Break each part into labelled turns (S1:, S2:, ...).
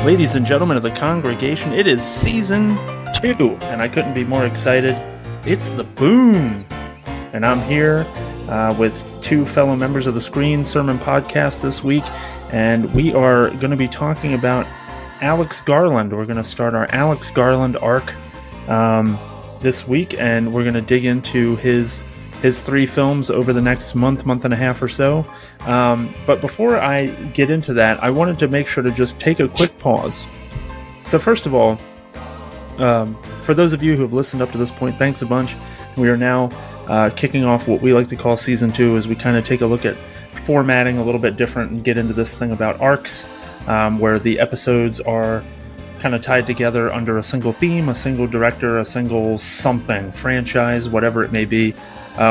S1: Ladies and gentlemen of the congregation, it is season 2, and I couldn't be more excited. It's the Boon, and I'm here with two fellow members of the Screen Sermon Podcast this week, and we are going to be talking about Alex Garland. We're going to start our Alex Garland arc this week, and we're going to dig into his 3 films over the next month and a half or so. But before I get into that, I wanted to make sure to just take a quick pause. So first of all, for those of you who have listened up to this point, thanks a bunch. We are now kicking off what we like to call Season 2, as we kind of take a look at formatting a little bit different and get into this thing about arcs, where the episodes are kind of tied together under a single theme, a single director, a single something, franchise, whatever it may be.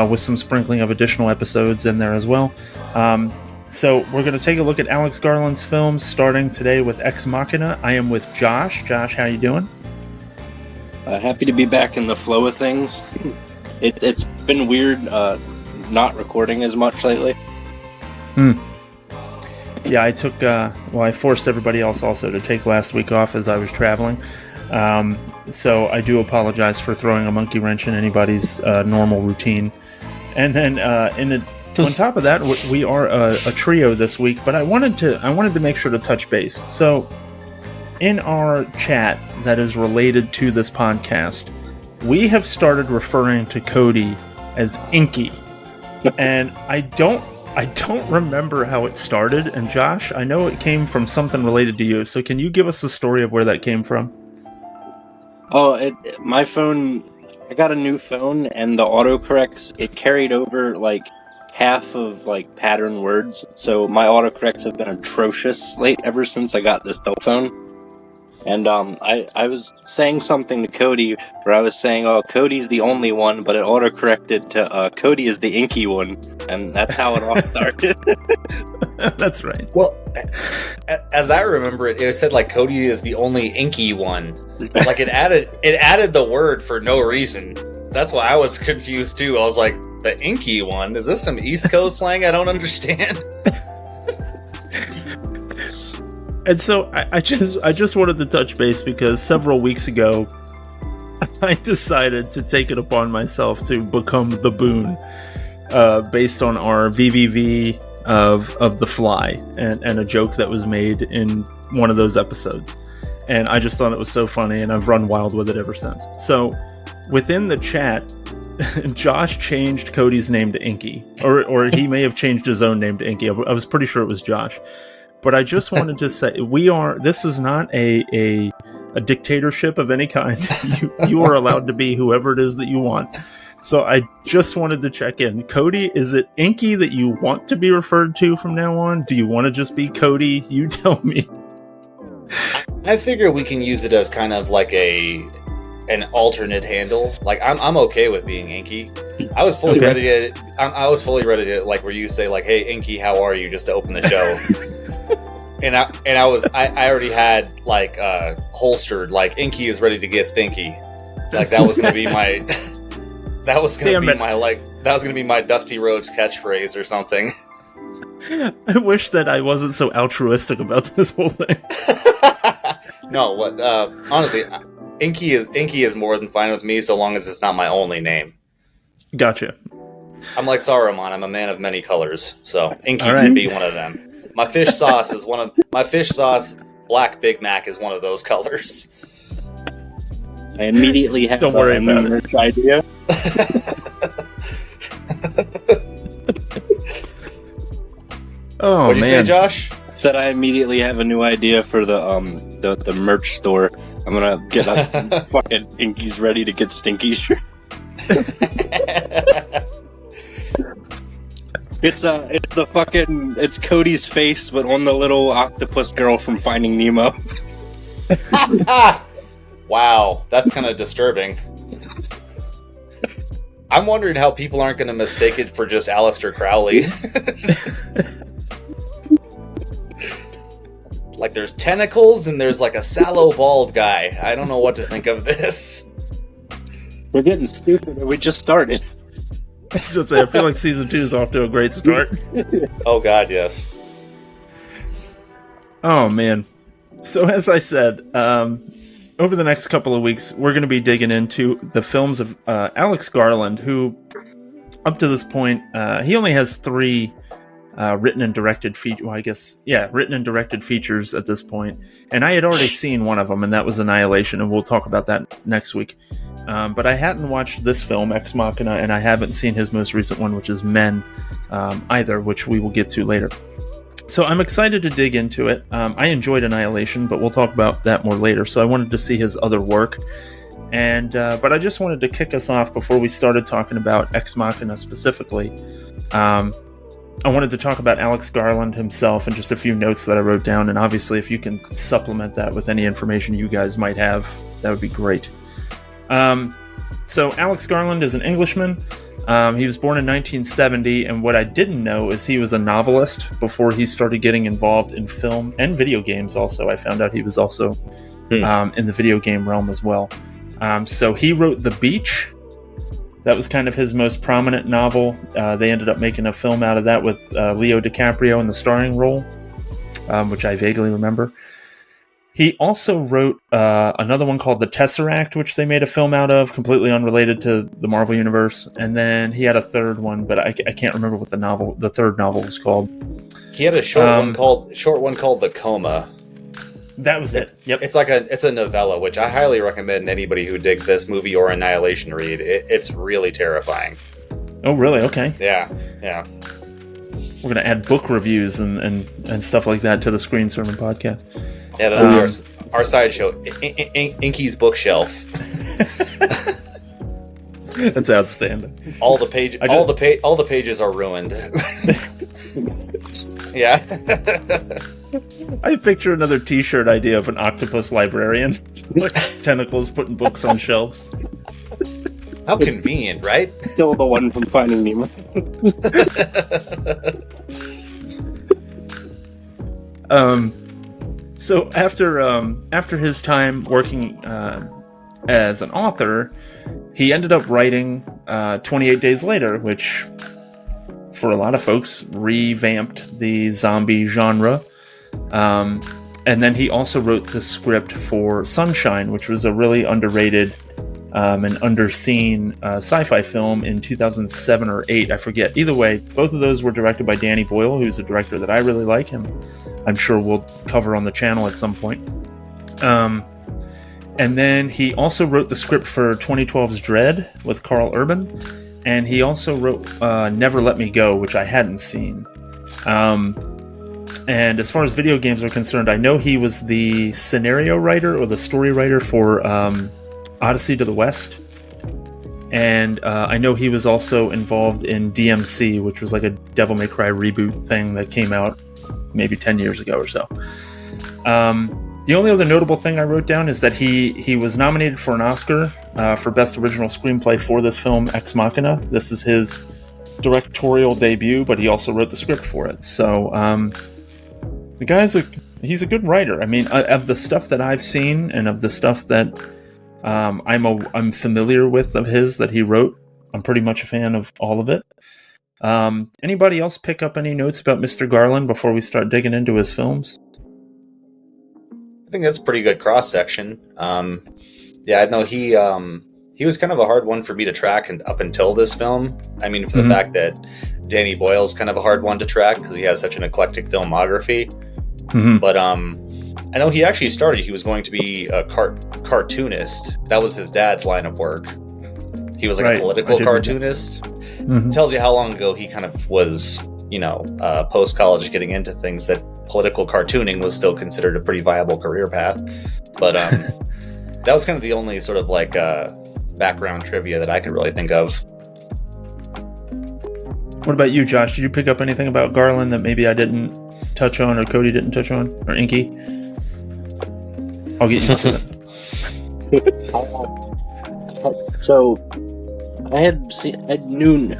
S1: With some sprinkling of additional episodes in there as well. So we're going to take a look at Alex Garland's films, starting today with Ex Machina. I am with Josh. Josh, how you doing?
S2: Happy to be back in the flow of things. It's been weird not recording as much lately.
S1: Yeah, I forced everybody else also to take last week off as I was traveling. So I do apologize for throwing a monkey wrench in anybody's normal routine. And then on top of that, we are a trio this week. But I wanted to make sure to touch base. So in our chat that is related to this podcast, we have started referring to Cody as Inky, and I don't remember how it started. And Josh, I know it came from something related to you. So can you give us the story of where that came from?
S2: Oh, my phone, I got a new phone, and the autocorrects, it carried over, like, half of, like, pattern words, so my autocorrects have been atrocious ever since I got this cell phone. And, I was saying something to Cody, where I was saying, oh, Cody's the only one, but it autocorrected to, Cody is the inky one, and that's how it all started.
S1: That's right.
S3: Well, as I remember it, it said, like, Cody is the only inky one. Like, it added the word for no reason. That's why I was confused, too. I was like, the inky one? Is this some East Coast slang I don't understand?
S1: And so I just wanted to touch base because several weeks ago, I decided to take it upon myself to become the Boon, based on our VVV of The Fly and a joke that was made in one of those episodes. And I just thought it was so funny, and I've run wild with it ever since. So within the chat, Josh changed Cody's name to Inky, or he may have changed his own name to Inky. I was pretty sure it was Josh. But I just wanted to say, this is not a dictatorship of any kind. You are allowed to be whoever it is that you want. So I just wanted to check in. Cody, is it Inky that you want to be referred to from now on? Do you want to just be Cody? You tell me.
S3: I figure we can use it as kind of like an alternate handle. Like, I'm okay with being Inky. I was fully ready to, like, where you say, like, hey, Inky, how are you? Just to open the show. And I already had, like, holstered, like, Inky is ready to get stinky. Like, that was gonna be my that was gonna be my Dusty Rhodes catchphrase or something.
S1: I wish that I wasn't so altruistic about this whole thing.
S3: No, honestly, Inky is more than fine with me, so long as it's not my only name.
S1: Gotcha.
S3: I'm like Saruman. I'm a man of many colors, so Inky can be one of them. My fish sauce Black Big Mac is one of those colors.
S2: I immediately have a merch idea.
S1: Oh,
S3: what'd you say, Josh?
S2: Said I immediately have a new idea for the merch store. I'm gonna get a fucking Inky's ready to get stinky shirt. It's Cody's face, but on the little octopus girl from Finding Nemo.
S3: Wow, that's kind of disturbing. I'm wondering how people aren't going to mistake it for just Aleister Crowley. Like, there's tentacles and there's like a sallow bald guy. I don't know what to think of this.
S2: We're getting stupid. We just started.
S1: I feel like season 2 is off to a great start.
S3: Oh god, yes.
S1: Oh man. So as I said, over the next couple of weeks, we're going to be digging into the films of Alex Garland, who, up to this point, he only has 3 written and directed written and directed features at this point. And I had already seen one of them, and that was Annihilation, and we'll talk about that next week. But I hadn't watched this film, Ex Machina, and I haven't seen his most recent one, which is Men, either, which we will get to later. So I'm excited to dig into it. I enjoyed Annihilation, but we'll talk about that more later. So I wanted to see his other work. And but I just wanted to kick us off before we started talking about Ex Machina specifically. I wanted to talk about Alex Garland himself and just a few notes that I wrote down. And obviously, if you can supplement that with any information you guys might have, that would be great. So Alex Garland is an Englishman. He was born in 1970, and what I didn't know is he was a novelist before he started getting involved in film and video games also. I found out he was also in the video game realm as well. So he wrote The Beach. That was kind of his most prominent novel. They ended up making a film out of that with Leo DiCaprio in the starring role, which I vaguely remember. He also wrote another one called The Tesseract, which they made a film out of, completely unrelated to the Marvel Universe. And then he had a third one, but I can't remember what the third novel was called.
S3: He had a short one called The Coma.
S1: That was it. Yep.
S3: It's a novella, which I highly recommend anybody who digs this movie or Annihilation read. It's really terrifying.
S1: Oh, really? Okay.
S3: Yeah.
S1: We're going to add book reviews and stuff like that to the Screen Sermon podcast.
S3: Yeah, that'll be our sideshow, Inky's bookshelf.
S1: That's outstanding.
S3: All the pages are ruined. Yeah.
S1: I picture another T-shirt idea of an octopus librarian, like tentacles putting books on shelves.
S3: How convenient, right?
S2: Still the one from Finding Nemo.
S1: So after his time working as an author, he ended up writing 28 Days Later, which for a lot of folks revamped the zombie genre. And then he also wrote the script for Sunshine, which was a really underrated and underseen sci-fi film in 2007 or 8, I forget. Either way, both of those were directed by Danny Boyle, who's a director that I really like him. I'm sure we'll cover on the channel at some point. And then he also wrote the script for 2012's Dread with Carl Urban, and he also wrote Never Let Me Go, which I hadn't seen. And as far as video games are concerned, I know he was the scenario writer or the story writer for Odyssey to the West. And I know he was also involved in DMC, which was like a Devil May Cry reboot thing that came out maybe 10 years ago or so. The only other notable thing I wrote down is that he was nominated for an Oscar for Best Original Screenplay for this film, Ex Machina. This is his directorial debut, but he also wrote the script for it. So the guy's he's a good writer. I mean, of the stuff that I've seen and of the stuff that I'm familiar with of his that he wrote, I'm pretty much a fan of all of it. Anybody else pick up any notes about Mr. Garland before we start digging into his films?
S3: I think that's a pretty good cross section. Yeah, I know he was kind of a hard one for me to track up until this film. I mean, for the fact that Danny Boyle's kind of a hard one to track because he has such an eclectic filmography. But I know he actually started. He was going to be a cartoonist. That was his dad's line of work. He was like a political cartoonist. Tells you how long ago he kind of was, post college getting into things that political cartooning was still considered a pretty viable career path. But that was kind of the only sort of like background trivia that I could really think of.
S1: What about you, Josh? Did you pick up anything about Garland that maybe I didn't touch on or Cody didn't touch on? Or Inky? I'll get you to
S2: it. So I'd known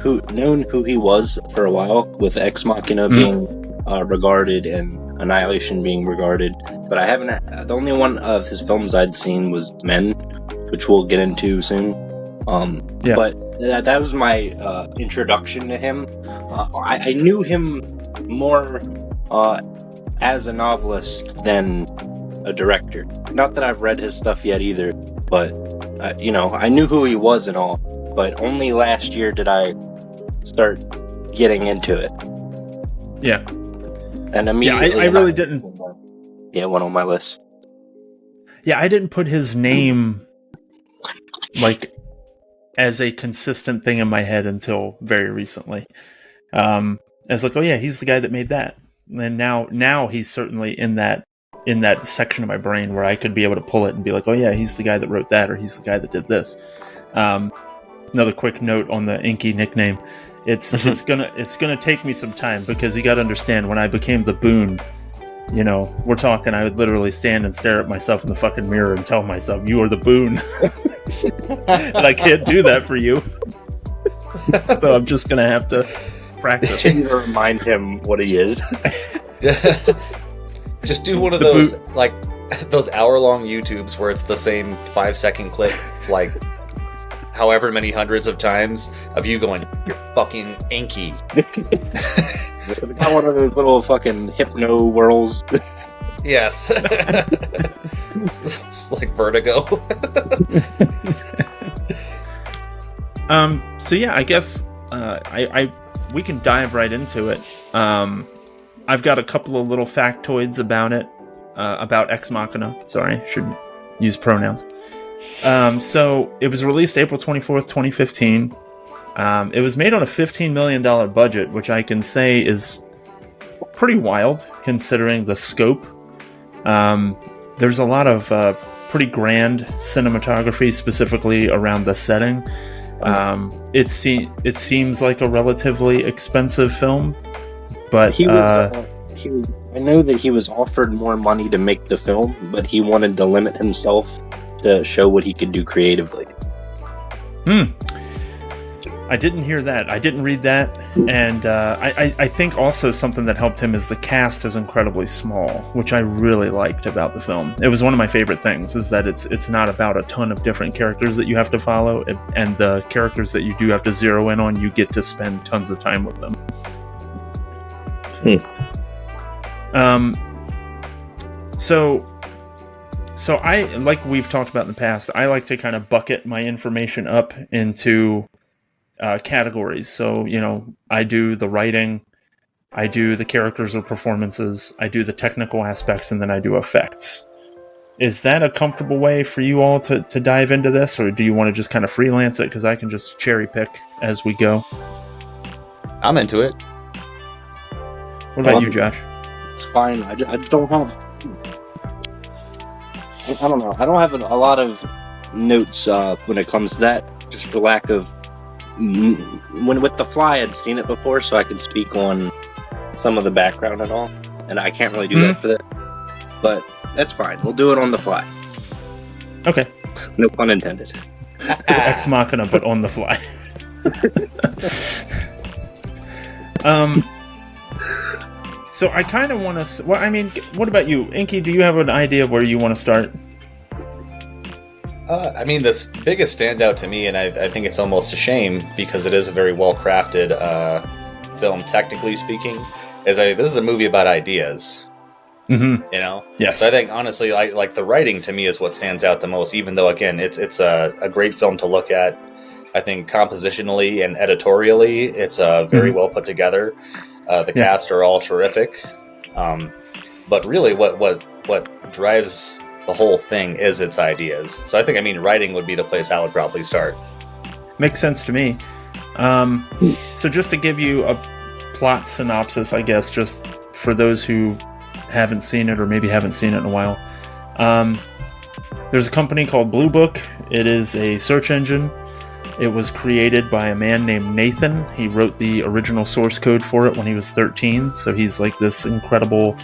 S2: who he was for a while, with Ex Machina being regarded and Annihilation being regarded, but I haven't. The only one of his films I'd seen was Men, which we'll get into soon. But that was my introduction to him. I knew him more as a novelist than a director. Not that I've read his stuff yet either, but I knew who he was and all. But only last year did I start getting into it.
S1: Yeah.
S2: And immediately,
S1: I really didn't.
S2: Yeah, it went on my list.
S1: Yeah, I didn't put his name like as a consistent thing in my head until very recently. I was like, oh yeah, he's the guy that made that. And now he's certainly in that section of my brain where I could be able to pull it and be like, oh yeah, he's the guy that wrote that, or he's the guy that did this. Another quick note on the Inky nickname. It's gonna take me some time, because you got to understand, when I became the Boon, we're talking, I would literally stand and stare at myself in the fucking mirror and tell myself, you are the Boon. And I can't do that for you. So I'm just gonna have to practice.
S2: Can you remind him what he is?
S3: Just do one of those like those hour-long YouTubes where it's the same 5-second clip, like however many hundreds of times of you going, "You're fucking Inky."
S2: Got one of those little fucking hypno whirls.
S3: Yes. It's like Vertigo.
S1: So yeah, I guess we can dive right into it. I've got a couple of little factoids about it, about Ex Machina. Sorry, should use pronouns. So it was released April 24th, 2015. It was made on a $15 million budget, which I can say is pretty wild considering the scope. There's a lot of pretty grand cinematography, specifically around the setting. It seems like a relatively expensive film, but
S2: he was. I know that he was offered more money to make the film, but he wanted to limit himself to show what he could do creatively.
S1: I didn't hear that. I didn't read that. And I think also something that helped him is the cast is incredibly small, which I really liked about the film. It was one of my favorite things, is that it's not about a ton of different characters that you have to follow, and the characters that you do have to zero in on, you get to spend tons of time with them. So I, like we've talked about in the past, I like to kind of bucket my information up into categories. So, I do the writing, I do the characters or performances, I do the technical aspects, and then I do effects. Is that a comfortable way for you all to dive into this, or do you want to just kind of freelance it? Because I can just cherry pick as we go.
S3: I'm into it.
S1: What about you, Josh?
S2: It's fine. I don't have... I don't know. I don't have a lot of notes when it comes to that, just for lack of... When with The Fly, I'd seen it before, so I could speak on some of the background and all. And I can't really do that for this. But that's fine. We'll do it on the fly. Okay. No pun intended.
S1: Ex Machina, but on the fly. So I kind of want to... Well, I mean, what about you? Inky, do you have an idea of where you want to start?
S3: I mean, the biggest standout to me, and I think it's almost a shame because it is a very well-crafted film, technically speaking, is this is a movie about ideas.
S1: Mm-hmm. Yes.
S3: So I think, honestly, like the writing to me is what stands out the most, even though, again, it's a great film to look at. I think compositionally and editorially, it's very well put together. The cast are all terrific. But really, what drives the whole thing is its ideas. So I think, writing would be the place I would probably start.
S1: Makes sense to me. So just to give you a plot synopsis, I guess, just for those who haven't seen it or maybe haven't seen it in a while. There's a company called Blue Book. It is a search engine. It was created by a man named Nathan. He wrote the original source code for it when he was 13. So he's like this incredible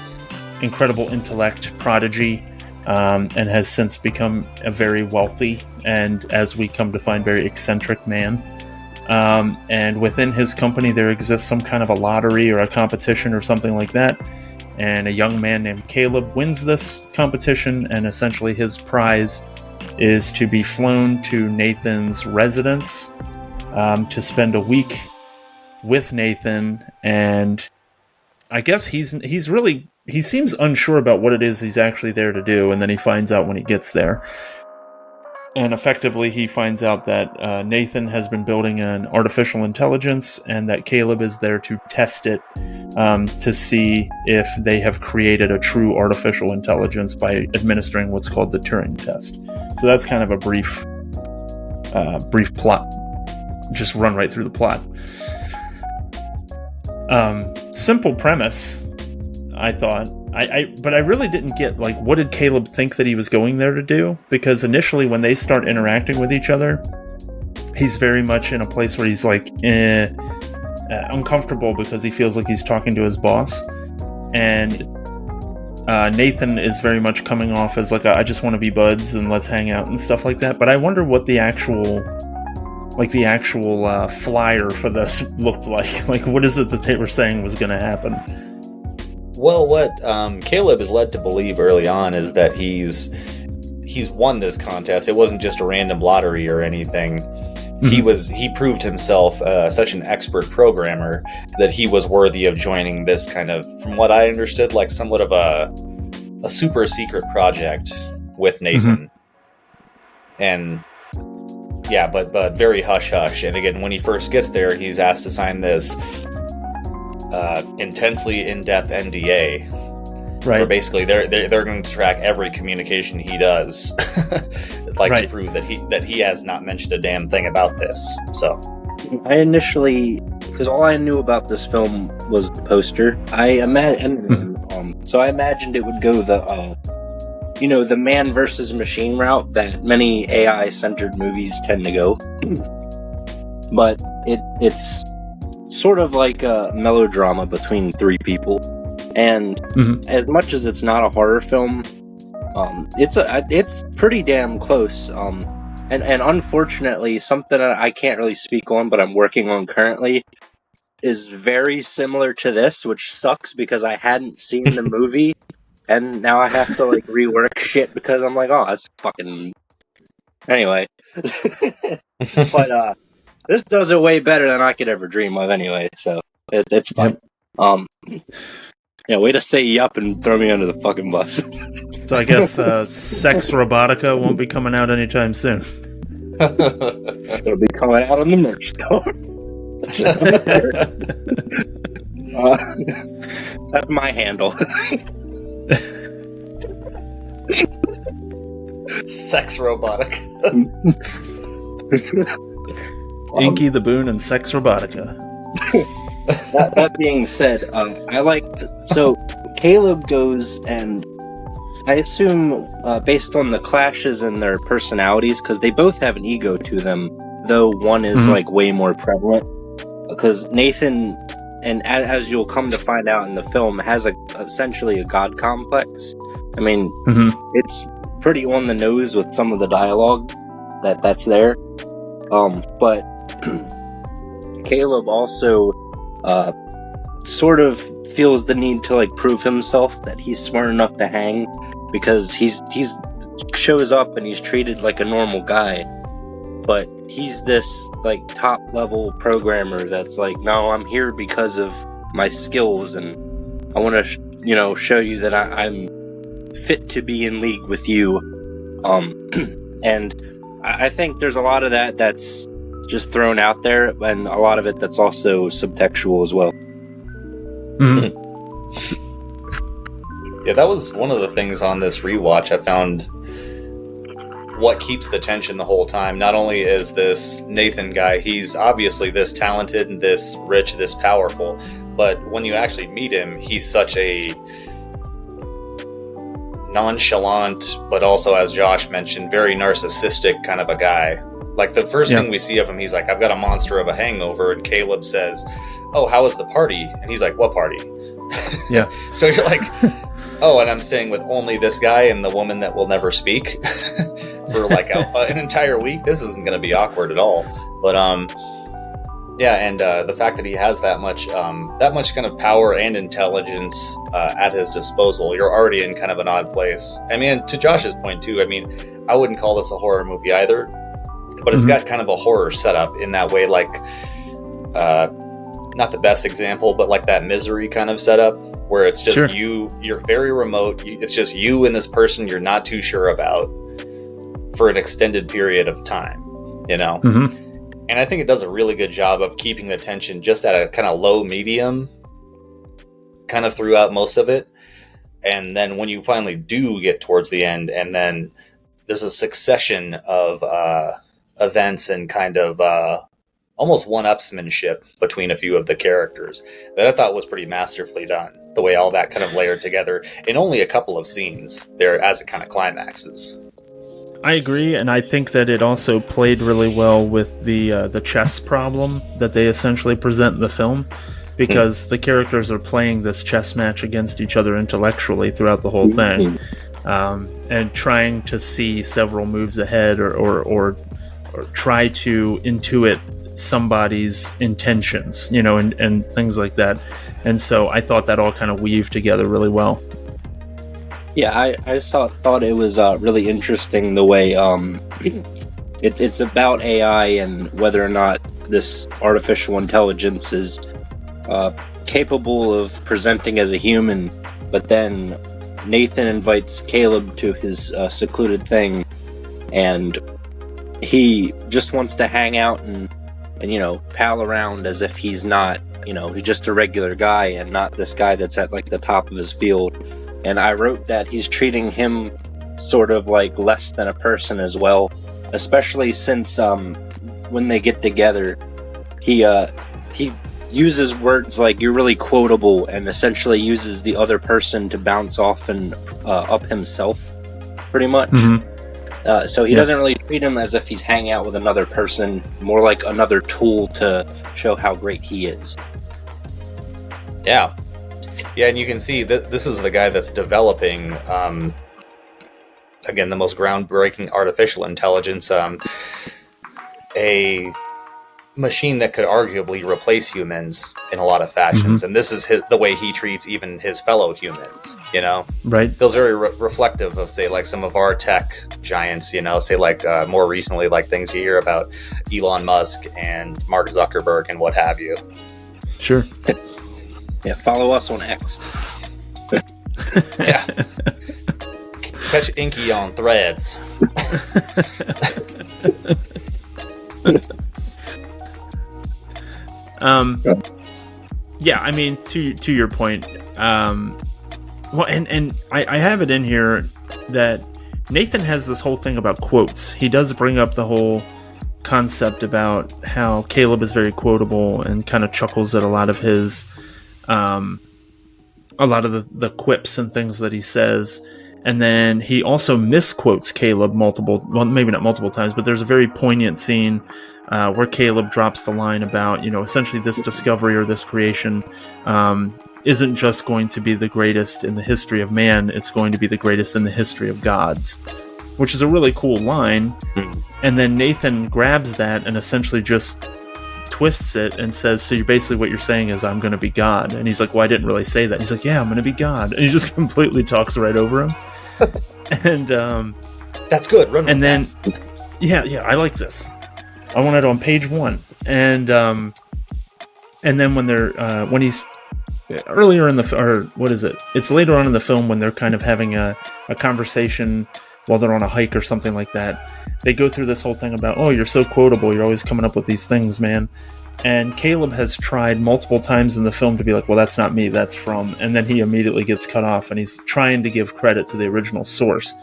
S1: intellect prodigy. And has since become a very wealthy and, as we come to find, very eccentric man. And within his company, there exists some kind of a lottery or a competition or something like that. And a young man named Caleb wins this competition, and essentially his prize is to be flown to Nathan's residence to spend a week with Nathan. And I guess he's he seems unsure about what it is he's actually there to do, and then he finds out when he gets there. And effectively, he finds out that Nathan has been building an artificial intelligence, and that Caleb is there to test it to see if they have created a true artificial intelligence by administering what's called the Turing test. So that's kind of a brief plot. Just run right through the plot. Simple premise, I thought. But I really didn't get, like, what did Caleb think that he was going there to do? Because initially, when they start interacting with each other, he's very much in a place where he's, like, uncomfortable because he feels like he's talking to his boss. And Nathan is very much coming off as, like, I just want to be buds and let's hang out and stuff like that. But I wonder what the actual flyer for this looked like. Like, what is it that they were saying was going to happen?
S3: Well, what Caleb is led to believe early on is that he's won this contest. It wasn't just a random lottery or anything. Mm-hmm. He proved himself such an expert programmer that he was worthy of joining this kind of, from what I understood, like somewhat of a super secret project with Nathan. Mm-hmm. And yeah, but very hush hush. And again, when he first gets there, he's asked to sign this intensely in-depth NDA, right? Where basically they're going to track every communication he does, like, right, to prove that he has not mentioned a damn thing about this. So,
S2: I initially, because all I knew about this film was the poster, I imagined it would go the man versus machine route that many AI-centered movies tend to go, but it's sort of like a melodrama between three people, and as much as it's not a horror film, it's pretty damn close. And unfortunately, something that I can't really speak on, but I'm working on currently, is very similar to this, which sucks because I hadn't seen the movie, and now I have to, like, rework shit because I'm like, oh, that's fucking. Anyway, but this does it way better than I could ever dream of anyway, so it's fine. Yep. Yeah, way to say yup and throw me under the fucking bus.
S1: So I guess Sex Robotica won't be coming out anytime soon.
S2: It'll be coming out on the merch store. That's my handle.
S3: Sex Robotica.
S1: Inky, the Boon, and Sex Robotica.
S2: That being said, so Caleb goes, and I assume based on the clashes in their personalities, because they both have an ego to them, though one is like way more prevalent, because Nathan, and as you'll come to find out in the film, has essentially a god complex. I mean, it's pretty on the nose with some of the dialogue that's there, but Caleb also sort of feels the need to, like, prove himself that he's smart enough to hang, because he's shows up and he's treated like a normal guy, but he's this, like, top level programmer that's like, no, I'm here because of my skills, and I want to show you that I'm fit to be in league with you. And I think there's a lot of that's just thrown out there, and a lot of it that's also subtextual as well.
S3: Yeah, that was one of the things on this rewatch I found. What keeps the tension the whole time, not only is this Nathan guy, he's obviously this talented and this rich, this powerful, but when you actually meet him, he's such a nonchalant, but also, as Josh mentioned, very narcissistic kind of a guy. Like, the first thing we see of him, he's like, I've got a monster of a hangover, and Caleb says, oh, how was the party? And he's like, what party?
S1: Yeah.
S3: So you're like, oh, and I'm staying with only this guy and the woman that will never speak for like an entire week. This isn't going to be awkward at all. But yeah, and the fact that he has that much kind of power and intelligence at his disposal, you're already in kind of an odd place. I mean, to Josh's point too, I mean, I wouldn't call this a horror movie either, but it's got kind of a horror setup in that way. Like, not the best example, but like that Misery kind of setup where it's just
S1: Sure.
S3: you're very remote. It's just you and this person you're not too sure about for an extended period of time, you know?
S1: Mm-hmm.
S3: And I think it does a really good job of keeping the tension just at a kind of low medium kind of throughout most of it. And then when you finally do get towards the end, and then there's a succession of events and kind of almost one-upsmanship between a few of the characters that I thought was pretty masterfully done. The way all that kind of layered together in only a couple of scenes there as it kind of climaxes.
S1: I agree, and I think that it also played really well with the chess problem that they essentially present in the film, because the characters are playing this chess match against each other intellectually throughout the whole thing, and trying to see several moves ahead or try to intuit somebody's intentions, you know, and things like that. And so I thought that all kind of weaved together really well.
S2: Yeah, I thought it was really interesting the way it's about AI and whether or not this artificial intelligence is capable of presenting as a human, but then Nathan invites Caleb to his secluded thing, and he just wants to hang out and you know, pal around as if he's not, you know, he's just a regular guy and not this guy that's at like the top of his field. And I wrote that he's treating him sort of like less than a person as well, especially since when they get together, he uses words like "you're really quotable" and essentially uses the other person to bounce off and up himself, pretty much. So he doesn't really treat him as if he's hanging out with another person, more like another tool to show how great he is.
S3: Yeah, and you can see that this is the guy that's developing, again, the most groundbreaking artificial intelligence, a machine that could arguably replace humans in a lot of fashions. And this is the way he treats even his fellow humans, you know?
S1: Right.
S3: Feels very reflective of, say, like some of our tech giants, you know, say like more recently, like things you hear about Elon Musk and Mark Zuckerberg and what have you.
S1: Sure.
S2: Yeah, follow us on X.
S3: Yeah. Catch Inky on Threads.
S1: Yeah, I mean, to your point, well, and I have it in here that Nathan has this whole thing about quotes. He does bring up the whole concept about how Caleb is very quotable and kind of chuckles at a lot of his, a lot of the quips and things that he says. And then he also misquotes Caleb maybe not multiple times, but there's a very poignant scene where Caleb drops the line about, you know, essentially this discovery or this creation isn't just going to be the greatest in the history of man, it's going to be the greatest in the history of gods, which is a really cool line. And then Nathan grabs that and essentially just twists it and says, so what you're saying is I'm going to be God. And he's like, well, I didn't really say that. He's like, yeah, I'm going to be God. And he just completely talks right over him. And
S3: that's good. Run
S1: and then that. yeah, I like this. I want it on page 1. And then when they're when he's earlier in it's later on in the film when they're kind of having a conversation while they're on a hike or something like that. They go through this whole thing about, oh, you're so quotable, you're always coming up with these things, man. And Caleb has tried multiple times in the film to be like, well, that's not me, that's from, and then he immediately gets cut off, and he's trying to give credit to the original source.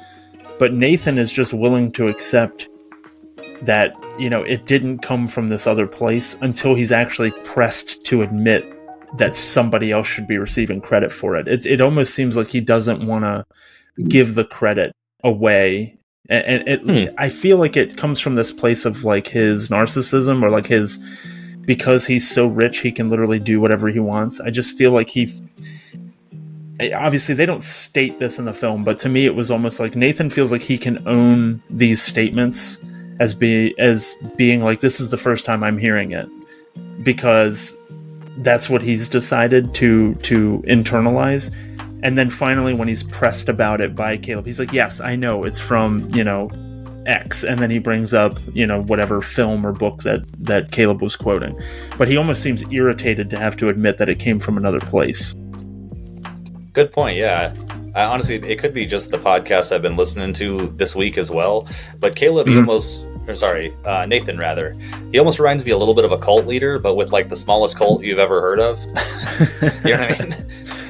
S1: But Nathan is just willing to accept that, you know, it didn't come from this other place until he's actually pressed to admit that somebody else should be receiving credit for it. It almost seems like he doesn't want to give the credit away. And I feel like it comes from this place of like his narcissism, or like his, because he's so rich, he can literally do whatever he wants. I just feel like obviously they don't state this in the film, but to me it was almost like Nathan feels like he can own these statements as being like, this is the first time I'm hearing it, because that's what he's decided to internalize. And then finally when he's pressed about it by Caleb, he's like, yes, I know it's from, you know, X, and then he brings up, whatever film or book that Caleb was quoting. But he almost seems irritated to have to admit that it came from another place.
S3: Good point, yeah. Honestly, it could be just the podcast I've been listening to this week as well. But Caleb, Nathan rather, he almost reminds me a little bit of a cult leader, but with like the smallest cult you've ever heard of. You know what I mean?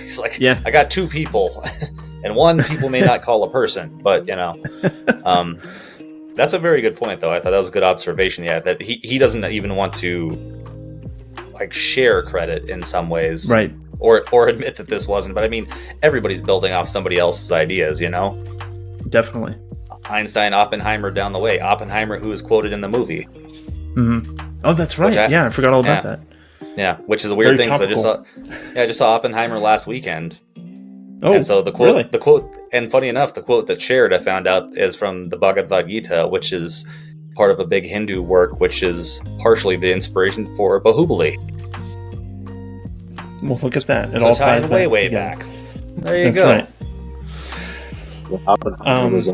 S3: He's like, yeah, I got 2 people, and one people may not call a person, but that's a very good point, though. I thought that was a good observation. Yeah, that he doesn't even want to like share credit in some ways,
S1: right?
S3: Or admit that this wasn't. But I mean, everybody's building off somebody else's ideas,
S1: Definitely.
S3: Einstein, Oppenheimer down the way. Oppenheimer, who is quoted in the movie.
S1: Mm-hmm. Oh, that's right. I forgot all about that.
S3: Yeah, which is a weird thing. I just saw Oppenheimer last weekend. Oh, and so the quote, and funny enough, the quote that shared, I found out, is from the Bhagavad Gita, which is part of a big Hindu work, which is partially the inspiration for Bahubali.
S1: Well, look at that. It
S3: so
S1: all ties
S3: way back. There you go.
S1: Right.
S2: Oppenheimer was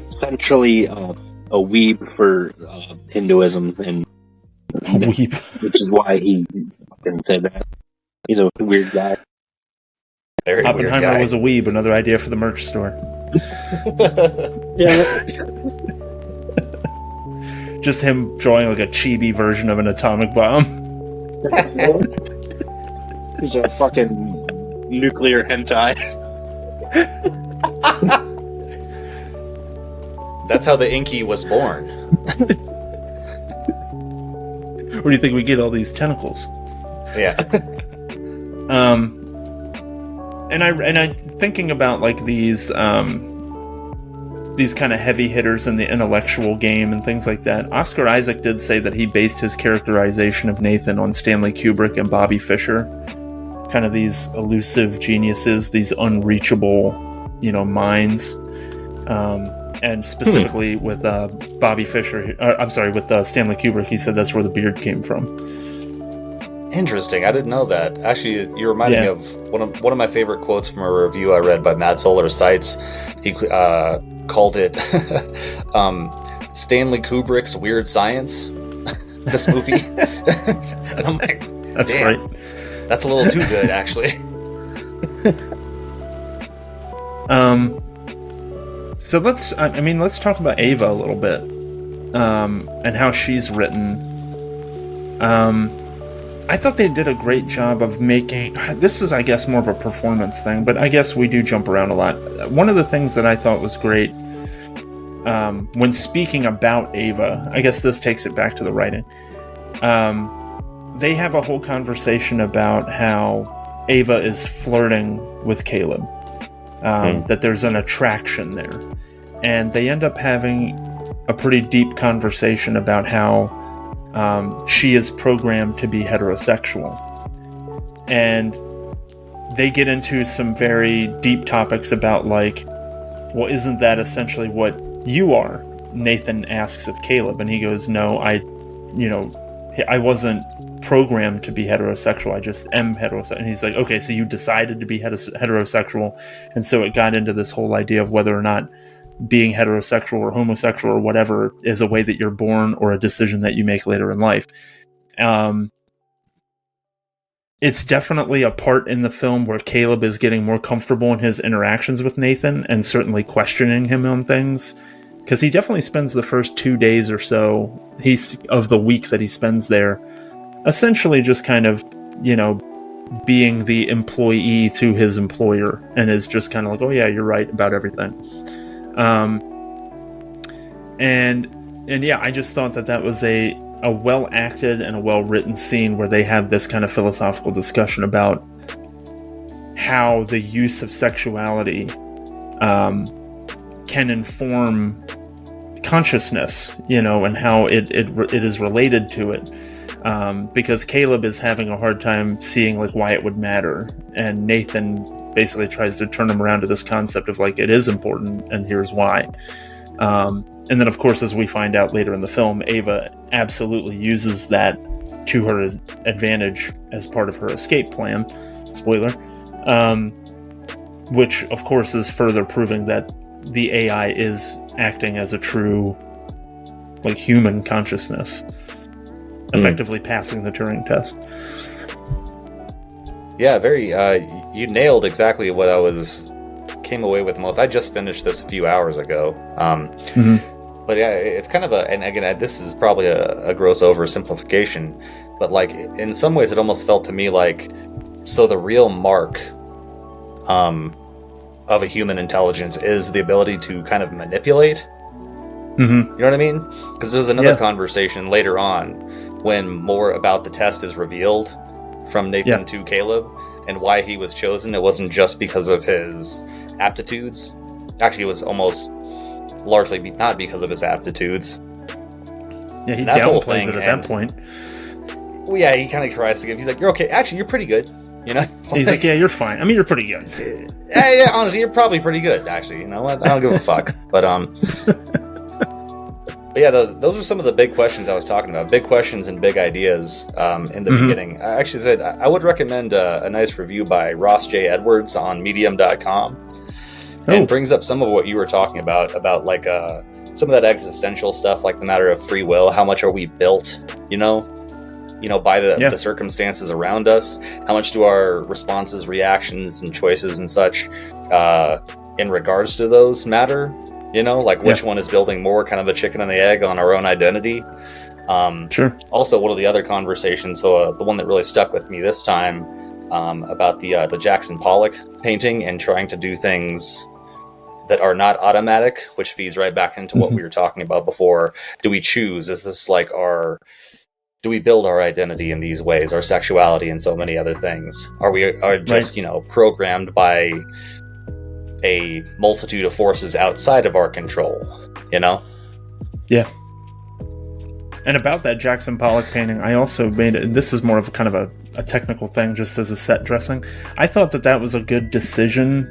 S2: essentially a weeb for Hinduism, and
S1: weeb,
S2: which is why he fucking said that. He's a weird guy.
S1: Oppenheimer was a weeb. Another idea for the merch store.
S2: Yeah.
S1: Just him drawing like a chibi version of an atomic bomb.
S2: He's a fucking nuclear hentai.
S3: That's how the Inky was born.
S1: Where do you think we get all these tentacles?
S3: Yeah.
S1: And I thinking about like these kind of heavy hitters in the intellectual game and things like that. Oscar Isaac did say that he based his characterization of Nathan on Stanley Kubrick and Bobby Fischer. Kind of these elusive geniuses, these unreachable, minds. And specifically with Bobby Fischer, with Stanley Kubrick, he said that's where the beard came from.
S3: Interesting. I didn't know that. Actually, you reminded me of one of my favorite quotes from a review I read by Matt Solar Sites. He called it Stanley Kubrick's Weird Science. This movie. And I'm like,
S1: that's
S3: damn,
S1: right.
S3: That's a little too good, actually.
S1: So let's talk about Ava a little bit, and how she's written. I thought they did a great job of making, this is, I guess, more of a performance thing, but I guess we do jump around a lot. One of the things that I thought was great, when speaking about Ava, I guess this takes it back to the writing. They have a whole conversation about how Ava is flirting with Caleb. That there's an attraction there. And they end up having a pretty deep conversation about how she is programmed to be heterosexual. And they get into some very deep topics about like, well, isn't that essentially what you are? Nathan asks of Caleb, and he goes, no, I wasn't programmed to be heterosexual. I just am heterosexual. And he's like, okay, so you decided to be heterosexual. And so it got into this whole idea of whether or not being heterosexual or homosexual or whatever is a way that you're born or a decision that you make later in life. It's definitely a part in the film where Caleb is getting more comfortable in his interactions with Nathan and certainly questioning him on things. Because he definitely spends the first 2 days or so of the week that he spends there essentially just kind of, being the employee to his employer, and is just kind of like, oh yeah, you're right about everything. And yeah, I just thought that was a well acted and a well written scene where they have this kind of philosophical discussion about how the use of sexuality can inform consciousness, and how it is related to it. Because Caleb is having a hard time seeing like why it would matter, and Nathan basically tries to turn him around to this concept of like, it is important and here's why. And then of course, as we find out later in the film, Ava absolutely uses that to her advantage as part of her escape plan. Spoiler. Which of course is further proving that the AI is acting as a true like human consciousness, effectively passing the Turing test.
S3: Yeah, very. You nailed exactly what came away with most. I just finished this a few hours ago. But yeah, it's kind of and again, this is probably a gross oversimplification, but like in some ways, it almost felt to me like, so the real mark of a human intelligence is the ability to kind of manipulate. You know what I mean? Because there's another conversation later on when more about the test is revealed from Nathan to Caleb and why he was chosen. It wasn't just because of his aptitudes. Actually, it was almost largely not because of his aptitudes.
S1: Yeah, he downplays it at that point.
S3: Well, yeah, he kind of tries to give. He's like, "You're okay. Actually, you're pretty good." You know,
S1: he's like, "Yeah, you're fine. I mean, you're pretty good."
S3: Yeah, honestly, you're probably pretty good. Actually, you know what? I don't give a fuck. But But yeah, those are some of the big questions I was talking about. Big questions and big ideas in the beginning. I actually said I would recommend a nice review by Ross J. Edwards on Medium.com. And brings up some of what you were talking about like some of that existential stuff, like the matter of free will. How much are we built, by the circumstances around us? How much do our responses, reactions, and choices and such in regards to those matter? Which one is building more kind of a chicken and the egg on our own identity?
S1: Sure.
S3: Also, one of the other conversations, the one that really stuck with me this time, about the Jackson Pollock painting and trying to do things that are not automatic, which feeds right back into what we were talking about before. Do we choose? Is this like do we build our identity in these ways, our sexuality and so many other things? Are we just, programmed by a multitude of forces outside of our control,
S1: Yeah. And about that Jackson Pollock painting, I also made it, and this is more of a kind of a technical thing, just as a set dressing. I thought that was a good decision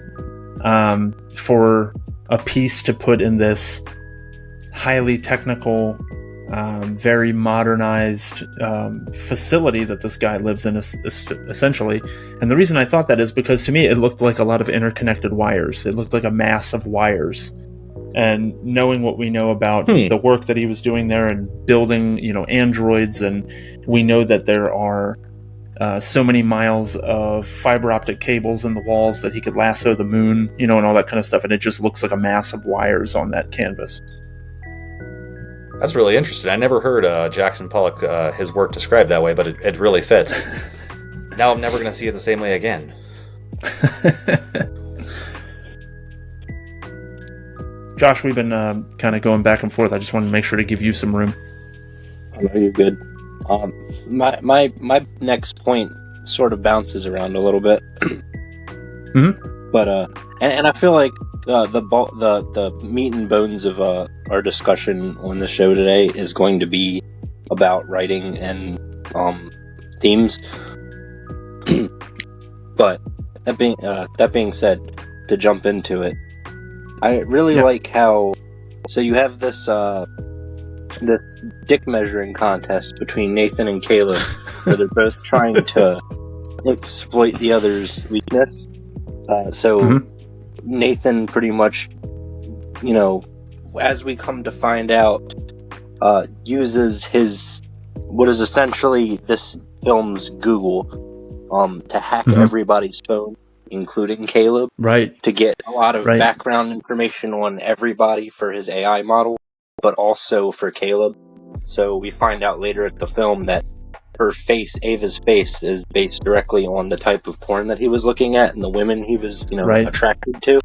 S1: for a piece to put in this highly technical, very modernized facility that this guy lives in, essentially. And the reason I thought that is because to me it looked like a lot of interconnected wires. It looked like a mass of wires. And knowing what we know about the work that he was doing there and building, androids, and we know that there are so many miles of fiber optic cables in the walls that he could lasso the moon, and all that kind of stuff. And it just looks like a mass of wires on that canvas.
S3: That's really interesting. I never heard Jackson Pollock, his work described that way, but it really fits. Now I'm never going to see it the same way again.
S1: Josh, we've been kind of going back and forth. I just wanted to make sure to give you some room.
S2: I know you're good. My next point sort of bounces around a little bit, but and I feel like the meat and bones of our discussion on the show today is going to be about writing and themes. But that being said, to jump into it, I really like how you have this dick measuring contest between Nathan and Caleb, where they're both trying to exploit the other's weakness. Nathan pretty much, as we come to find out, uses his what is essentially this film's Google to hack everybody's phone, including Caleb,
S1: right,
S2: to get a lot of background information on everybody for his AI model, but also for Caleb. So we find out later at the film that her face, Ava's face, is based directly on the type of porn that he was looking at and the women he was, attracted to.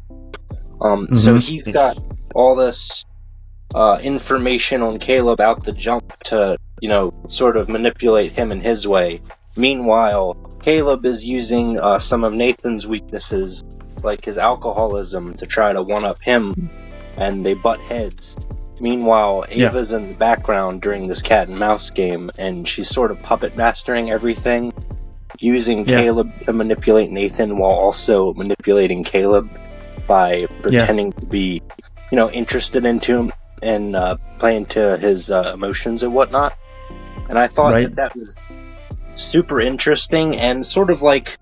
S2: So he's got all this information on Caleb out the jump to, sort of manipulate him in his way. Meanwhile, Caleb is using some of Nathan's weaknesses, like his alcoholism, to try to one-up him, and they butt heads. Meanwhile, Ava's in the background during this cat and mouse game, and she's sort of puppet mastering everything, using Caleb to manipulate Nathan while also manipulating Caleb by pretending to be, interested into him and playing to his emotions and whatnot. And I thought that was super interesting and sort of like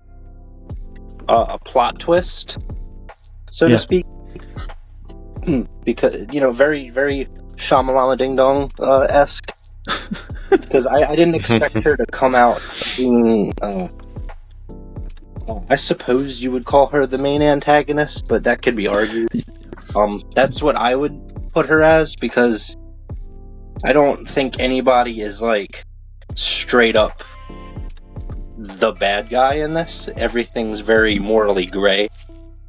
S2: a plot twist, so to speak. Because, very, very Shamalama Ding Dong esque. Because I didn't expect her to come out being, I suppose you would call her the main antagonist, but that could be argued. That's what I would put her as, because I don't think anybody is, like, straight up the bad guy in this. Everything's very morally gray,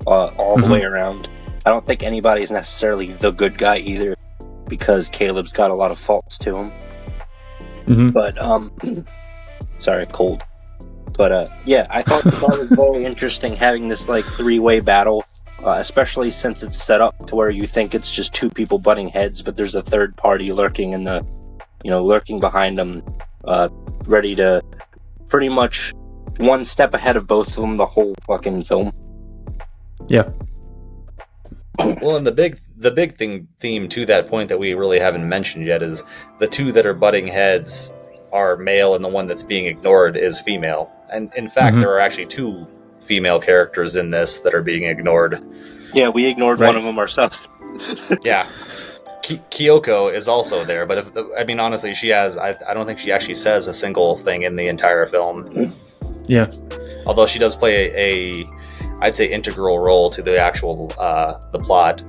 S2: all the way around. I don't think anybody's necessarily the good guy either, because Caleb's got a lot of faults to him. But, sorry, cold. But, yeah, I thought that was very interesting, having this, like, three-way battle, especially since it's set up to where you think it's just two people butting heads, but there's a third party lurking in the, lurking behind them, ready to pretty much one step ahead of both of them the whole fucking film.
S1: Yeah.
S3: Well, and the big theme to that point that we really haven't mentioned yet is the two that are butting heads are male, and the one that's being ignored is female. And in fact, there are actually two female characters in this that are being ignored.
S2: Yeah, we ignored one of them ourselves.
S3: Yeah. Kyoko is also there, but honestly, she has. I don't think she actually says a single thing in the entire film.
S1: Yeah.
S3: Although she does play I'd say integral role to the actual the plot.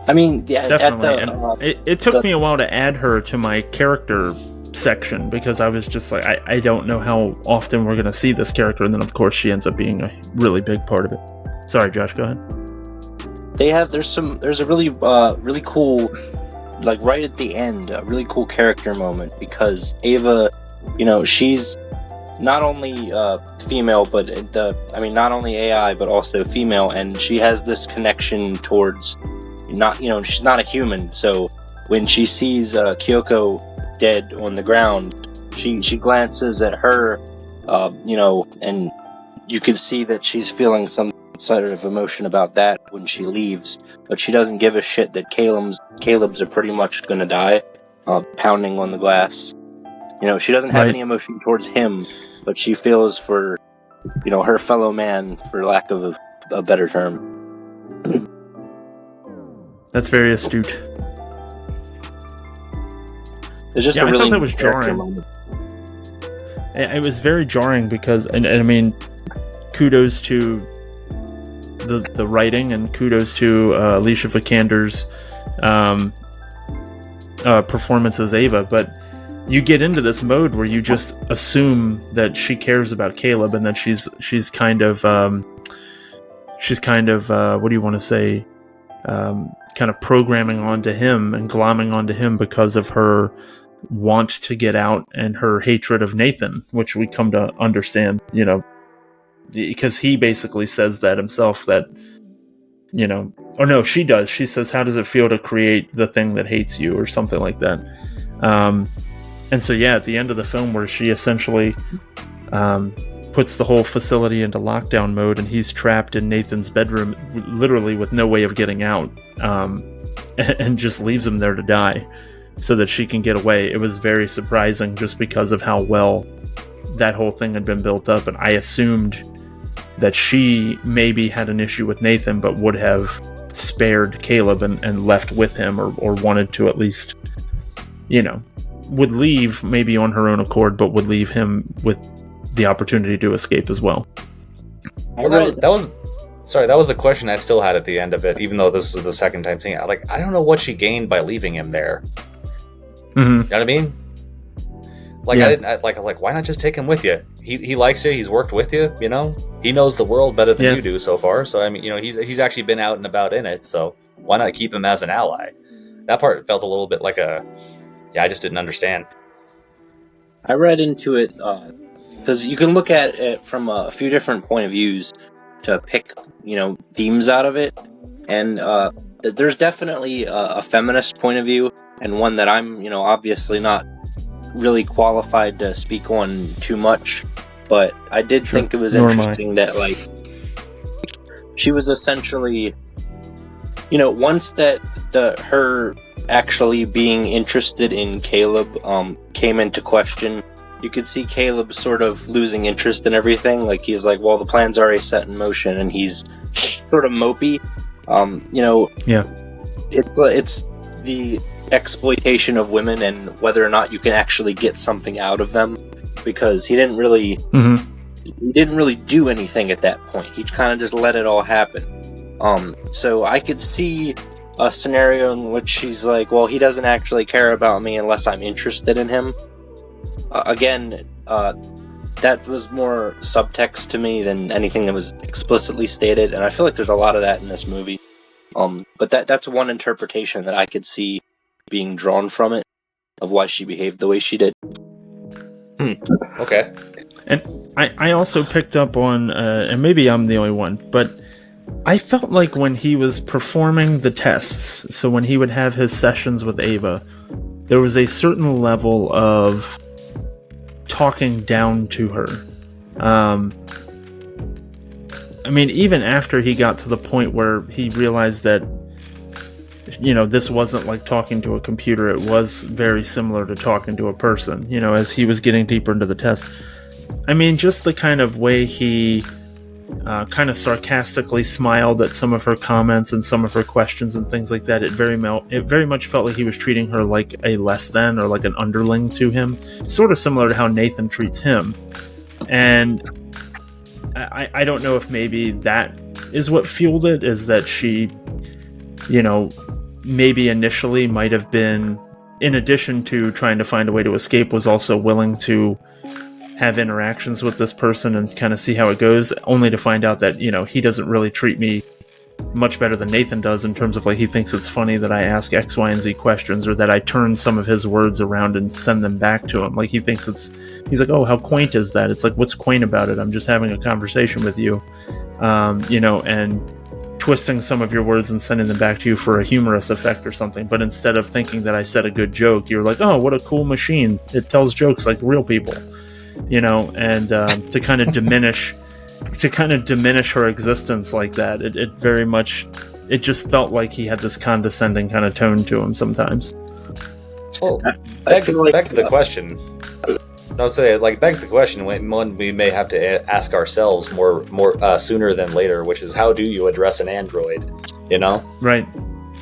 S2: I mean, yeah,
S1: definitely. It took me a while to add her to my character section, because I was just like, I don't know how often we're going to see this character, and then of course she ends up being a really big part of it. Sorry, Josh, go ahead.
S2: There's a really really cool, like right at the end, a really cool character moment, because Ava, she's not only female, but not only AI, but also female, and she has this connection towards she's not a human. So when she sees Kyoko dead on the ground, she glances at her, and you can see that she's feeling some sort of emotion about that when she leaves, but she doesn't give a shit that Caleb's are pretty much gonna die, pounding on the glass. She doesn't have any emotion towards him, but she feels for, her fellow man, for lack of a better term.
S1: That's very astute.
S2: It's just
S1: I thought that was jarring. It was very jarring because, and I mean, kudos to the writing, and kudos to Alicia Vikander's performance as Ava, but you get into this mode where you just assume that she cares about Caleb, and that she's kind of what do you want to say, kind of programming onto him and glomming onto him because of her want to get out and her hatred of Nathan, which we come to understand, because he basically says that himself, that, or no, she does. She says, how does it feel to create the thing that hates you, or something like that. And so, yeah, at the end of the film, where she essentially puts the whole facility into lockdown mode, and he's trapped in Nathan's bedroom, literally with no way of getting out, and just leaves him there to die so that she can get away. It was very surprising, just because of how well that whole thing had been built up. And I assumed that she maybe had an issue with Nathan, but would have spared Caleb and left with him, or wanted to at least, would leave maybe on her own accord, but would leave him with the opportunity to escape as well.
S3: That was the question I still had at the end of it, even though this is the second time seeing it. I don't know what she gained by leaving him there. You know what I mean? I was like, why not just take him with you? He likes you. He's worked with you. He knows the world better than you do so far. So he's actually been out and about in it. So why not keep him as an ally? That part felt a little bit like I just didn't understand.
S2: I read into it because you can look at it from a few different point of views to pick themes out of it, and there's definitely a feminist point of view, and one that I'm obviously not really qualified to speak on too much, but I did think it was interesting that she was essentially, once that her actually being interested in Caleb came into question, you could see Caleb sort of losing interest in everything. He's like, well, the plan's already set in motion, and he's sort of mopey. It's exploitation of women and whether or not you can actually get something out of them, because he didn't really do anything at that point. He kind of just let it all happen. So I could see a scenario in which he's like, well, he doesn't actually care about me unless I'm interested in him. That was more subtext to me than anything that was explicitly stated, and I feel like there's a lot of that in this movie. But that's one interpretation that I could see being drawn from it, of why she behaved the way she did.
S3: Okay.
S1: And I also picked up on, and maybe I'm the only one, but I felt like when he was performing the tests, so when he would have his sessions with Ava, there was a certain level of talking down to her. I mean, even after he got to the point where he realized that, you know, this wasn't like talking to a computer, it was very similar to talking to a person, you know, as he was getting deeper into the test. I mean, just the kind of way he kind of sarcastically smiled at some of her comments and some of her questions and things like that. It very much felt like he was treating her like a less than, or like an underling to him, sort of similar to how Nathan treats him. And I don't know if maybe that is what fueled it, is that she, you know, maybe initially might have been, in addition to trying to find a way to escape, was also willing to have interactions with this person and kind of see how it goes, only to find out that, you know, he doesn't really treat me much better than Nathan does, in terms of like, he thinks it's funny that I ask X, Y, and Z questions, or that I turn some of his words around and send them back to him. Like, he thinks he's like, oh, how quaint is that? It's like, what's quaint about it? I'm just having a conversation with you, you know, and twisting some of your words and sending them back to you for a humorous effect or something. But instead of thinking that I said a good joke, you're like, oh, what a cool machine. It tells jokes like real people. You know, and to kind of diminish her existence like that, it very much, it just felt like he had this condescending kind of tone to him sometimes.
S3: Well, begs the question. Begs the question. One we may have to ask ourselves more sooner than later, which is, how do you address an android? You know,
S1: right?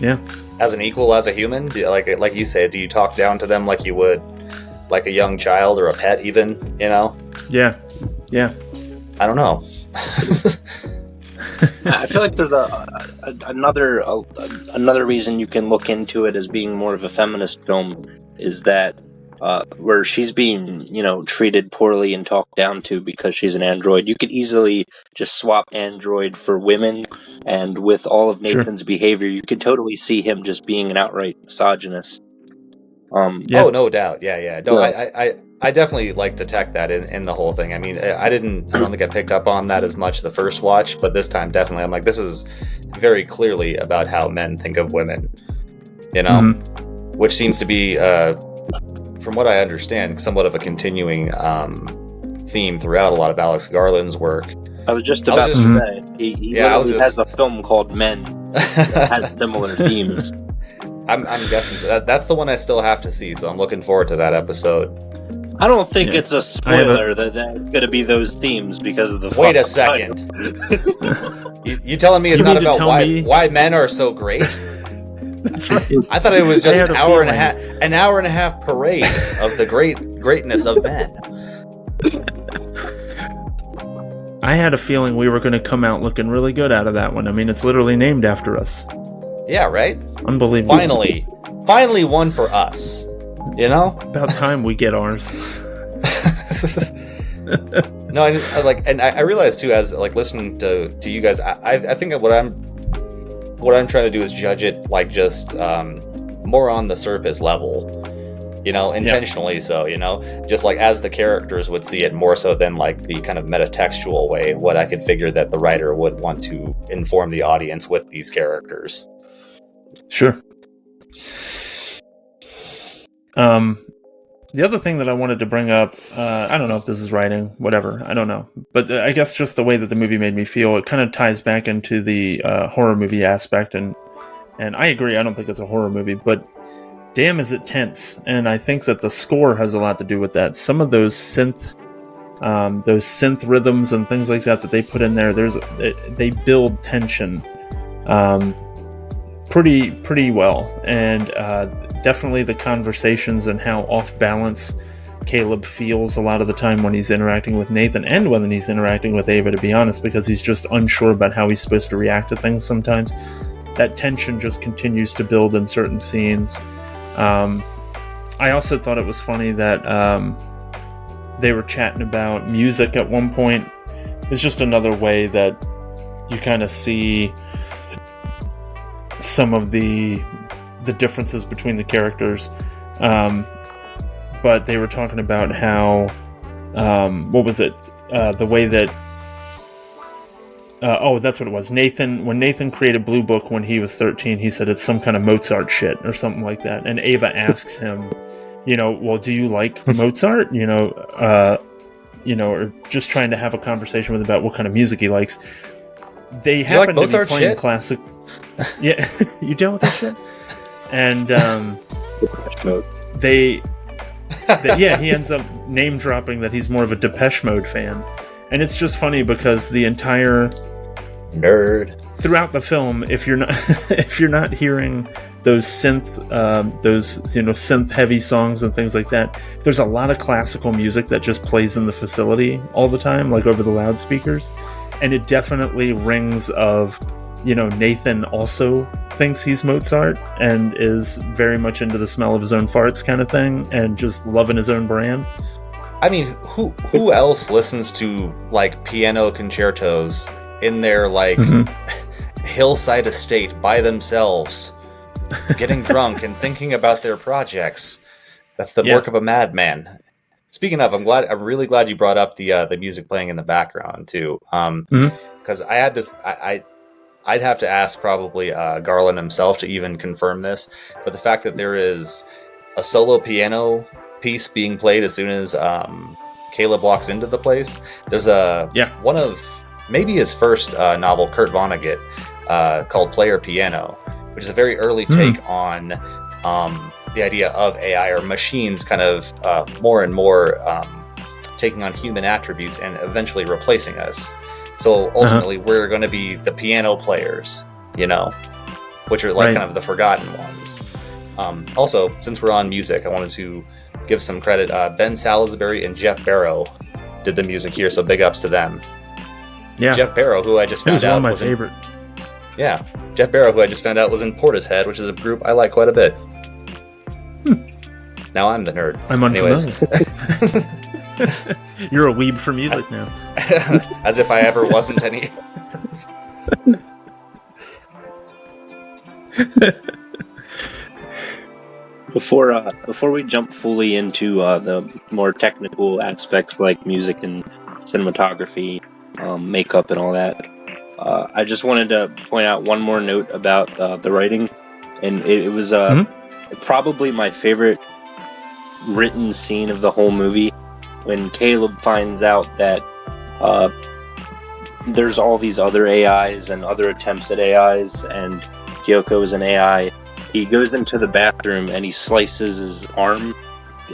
S1: Yeah, as
S3: an equal, as a human. Like you say, do you talk down to them like you would like a young child or a pet, even, you know?
S1: Yeah.
S3: I don't know.
S2: I feel like there's another reason you can look into it as being more of a feminist film, is that where she's being, you know, treated poorly and talked down to because she's an android. You could easily just swap android for women, and with all of Nathan's behavior, you could totally see him just being an outright misogynist.
S3: Yeah. Oh, no doubt. Yeah. No, I definitely like detect that in the whole thing. I mean, I don't think I picked up on that as much the first watch, but this time definitely I'm like, this is very clearly about how men think of women, you know, which seems to be, from what I understand, somewhat of a continuing theme throughout a lot of Alex Garland's work.
S2: I was just about to say, he has a film called Men that has similar themes.
S3: I'm guessing that's the one I still have to see, so I'm looking forward to that episode.
S2: I don't think it's a spoiler that it's going to be those themes because of the.
S3: Wait a second. you telling me it's not about why men are so great?
S1: That's right.
S3: I thought it was just an hour and a half parade of the greatness of men.
S1: I had a feeling we were going to come out looking really good out of that one. I mean, it's literally named after us.
S3: Yeah, right?
S1: Unbelievable.
S3: Finally one for us. You know?
S1: About time we get ours.
S3: No, I realized too, as like listening to you guys, I think what I'm trying to do is judge it like just more on the surface level. You know, intentionally so, you know, just like as the characters would see it, more so than like the kind of metatextual way, what I could figure that the writer would want to inform the audience with these characters.
S1: Sure. The other thing that I wanted to bring up, I don't know if this is writing, whatever, I don't know. But I guess just the way that the movie made me feel, it kind of ties back into the horror movie aspect. And I agree, I don't think it's a horror movie, but damn is it tense. And I think that the score has a lot to do with that. Some of those synth rhythms and things like that they put in there, they build tension. pretty well, and definitely the conversations and how off balance Caleb feels a lot of the time when he's interacting with Nathan and when he's interacting with Ava, to be honest, because he's just unsure about how he's supposed to react to things sometimes. That tension just continues to build in certain scenes. I also thought it was funny that they were chatting about music at one point. It's just another way that you kind of see some of the differences between the characters. But they were talking about how, what was it? The way that, that's what it was. When Nathan created Blue Book when he was 13, he said it's some kind of Mozart shit or something like that. And Ava asks him, well, do you like Mozart? Or just trying to have a conversation with him about what kind of music he likes. They happen to be playing classic. Yeah, you deal with that shit? And he ends up name dropping that he's more of a Depeche Mode fan. And it's just funny because the entire
S3: nerd
S1: throughout the film, if you're not hearing those synth heavy songs and things like that, there's a lot of classical music that just plays in the facility all the time, like over the loudspeakers, and it definitely rings of, Nathan also thinks he's Mozart and is very much into the smell of his own farts kind of thing and just loving his own brand.
S3: I mean, who else listens to like piano concertos in their like hillside estate by themselves, getting drunk and thinking about their projects? That's the work of a madman. Speaking of, I'm really glad you brought up the music playing in the background too, because I had this. I'd have to ask probably Garland himself to even confirm this, but the fact that there is a solo piano piece being played as soon as Caleb walks into the place. There's one of maybe his first novel, Kurt Vonnegut, called Player Piano, which is a very early take on the idea of AI or machines kind of more and more taking on human attributes and eventually replacing us. So ultimately, we're going to be the piano players, which are like kind of the forgotten ones. Also, since we're on music, I wanted to give some credit. Ben Salisbury and Jeff Barrow did the music here, so big ups to them. Yeah, Jeff Barrow, who I just found out
S1: was one of my favorite.
S3: Jeff Barrow, who I just found out was in Portishead, which is a group I like quite a bit. Now I'm the nerd.
S1: I'm unfamiliar. You're a weeb for music now.
S3: As if I ever wasn't any.
S2: Before we jump fully into the more technical aspects like music and cinematography, makeup and all that, I just wanted to point out one more note about the writing, and it was probably my favorite written scene of the whole movie. When Caleb finds out that there's all these other AIs and other attempts at AIs, and Kyoko is an AI, he goes into the bathroom and he slices his arm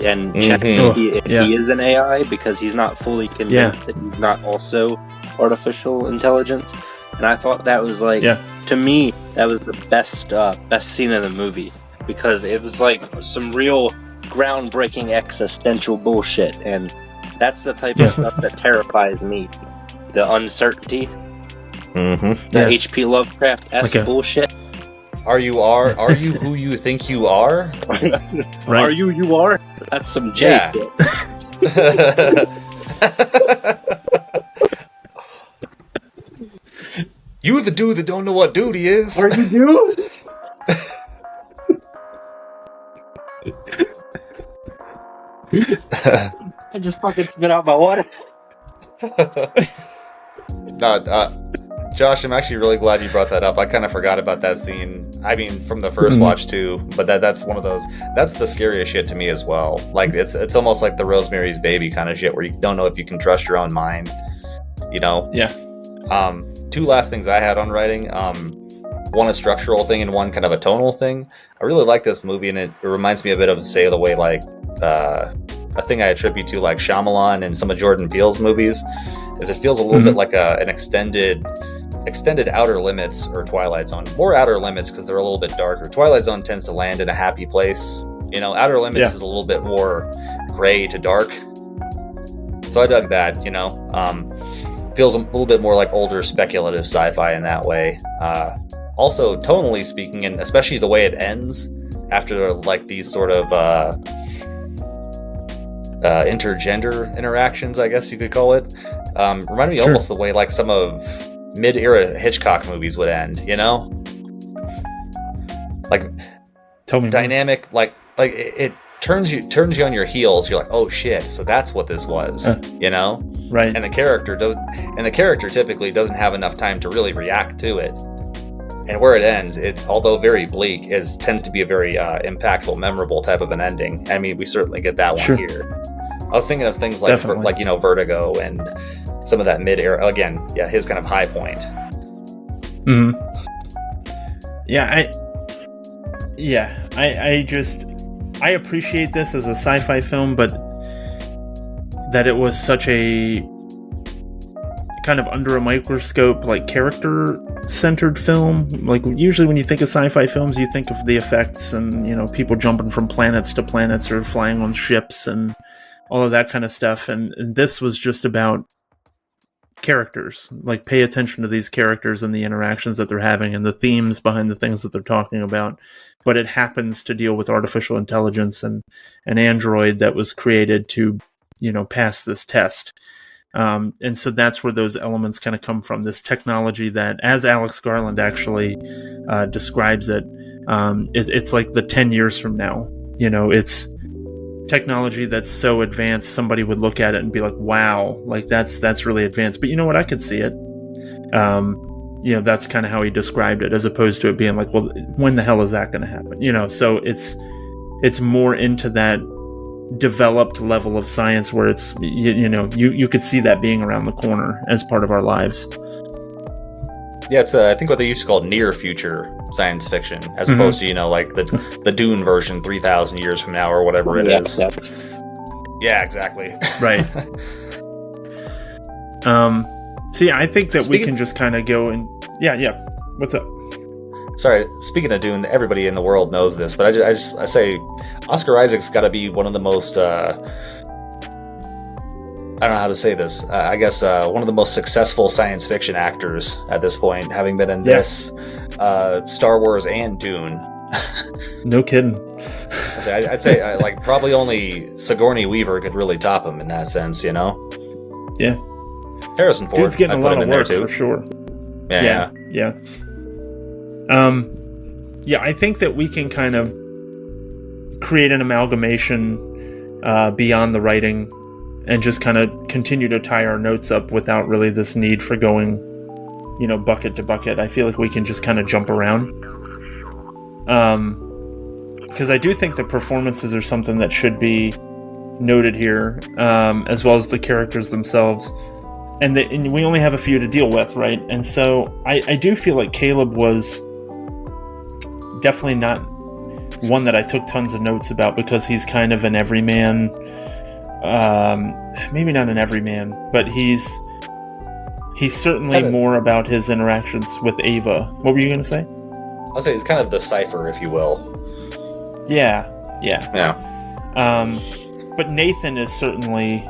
S2: and checks to see if he is an AI, because he's not fully convinced that he's not also artificial intelligence. And I thought that was to me, that was the best scene in the movie, because it was like some real groundbreaking existential bullshit, and that's the type of stuff that terrifies me. The uncertainty, the H.P. Lovecraft-esque bullshit.
S3: Are you who you think you are?
S2: Right. Are you are? That's some J shit.
S3: You the dude that don't know what duty is.
S2: Are you dude? I just fucking spit out my water.
S3: Josh, I'm actually really glad you brought that up. I kind of forgot about that scene. I mean, from the first watch too, but that's one of those. That's the scariest shit to me as well. Like it's almost like the Rosemary's Baby kind of shit, where you don't know if you can trust your own mind.
S1: Yeah.
S3: Two last things I had on writing. One a structural thing and one kind of a tonal thing. I really like this movie, and it reminds me a bit of, say, the way like a thing I attribute to like Shyamalan and some of Jordan Peele's movies, is it feels a little bit like an extended extended Outer Limits or Twilight Zone. More Outer Limits because they're a little bit darker. Twilight Zone tends to land in a happy place. You know, Outer Limits is a little bit more gray to dark. So I dug that, you know. Feels a little bit more like older speculative sci-fi in that way. Also, tonally speaking, and especially the way it ends after like these sort of intergender interactions, I guess you could call it, reminded me almost the way like some of mid-era Hitchcock movies would end, you know? Like,
S4: tell me
S3: dynamic, more. like it turns you on your heels. You're like, oh shit, so that's what this was, you know?
S4: Right.
S3: And the character typically doesn't have enough time to really react to it. And where it ends, although very bleak, tends to be a very impactful, memorable type of an ending. I mean, we certainly get that one here. I was thinking of things like you know, Vertigo and some of that mid-era. Again, yeah, his kind of high point.
S4: Mm-hmm. I appreciate this as a sci-fi film, but that it was such a kind of under a microscope, like character-centered film. Like usually when you think of sci-fi films, you think of the effects and, you know, people jumping from planets to planets or flying on ships and all of that kind of stuff. And this was just about characters. Like, pay attention to these characters and the interactions that they're having and the themes behind the things that they're talking about. But it happens to deal with artificial intelligence and an android that was created to, you know, pass this test. And so that's where those elements kind of come from. This technology that, as Alex Garland actually describes it, it's like the 10 years from now. You know, it's technology that's so advanced, somebody would look at it and be like, wow, like that's really advanced. But you know what? I could see it. You know, that's kind of how he described it, as opposed to it being like, well, when the hell is that going to happen? You know, so it's more into that developed level of science where it's, you know, you could see that being around the corner as part of our lives.
S3: Yeah, it's I think what they used to call near future science fiction, as opposed to, you know, like the Dune version 3,000 years from now or whatever it is. Yeah, exactly.
S4: Right. So yeah, I think that we can just kind of go and yeah. What's up?
S3: Sorry, speaking of Dune, everybody in the world knows this, but I say Oscar Isaac's got to be one of the most I don't know how to say this. I guess one of the most successful science fiction actors at this point, having been in this, Star Wars, and Dune.
S4: No kidding.
S3: I'd say like probably only Sigourney Weaver could really top him in that sense, you know?
S4: Yeah.
S3: Harrison Ford.
S4: Dude's getting a lot of work for sure.
S3: Yeah.
S4: I think that we can kind of create an amalgamation beyond the writing and just kind of continue to tie our notes up without really this need for going, you know, bucket to bucket. I feel like we can just kind of jump around. Because I do think the performances are something that should be noted here, as well as the characters themselves. And we only have a few to deal with, right? And so I do feel like Caleb was definitely not one that I took tons of notes about, because he's kind of an everyman. Maybe not an everyman, but he's certainly more about his interactions with Ava. What were you going to say?
S3: I'll say he's kind of the cipher, if you will.
S4: Yeah.
S3: Yeah.
S4: But Nathan is certainly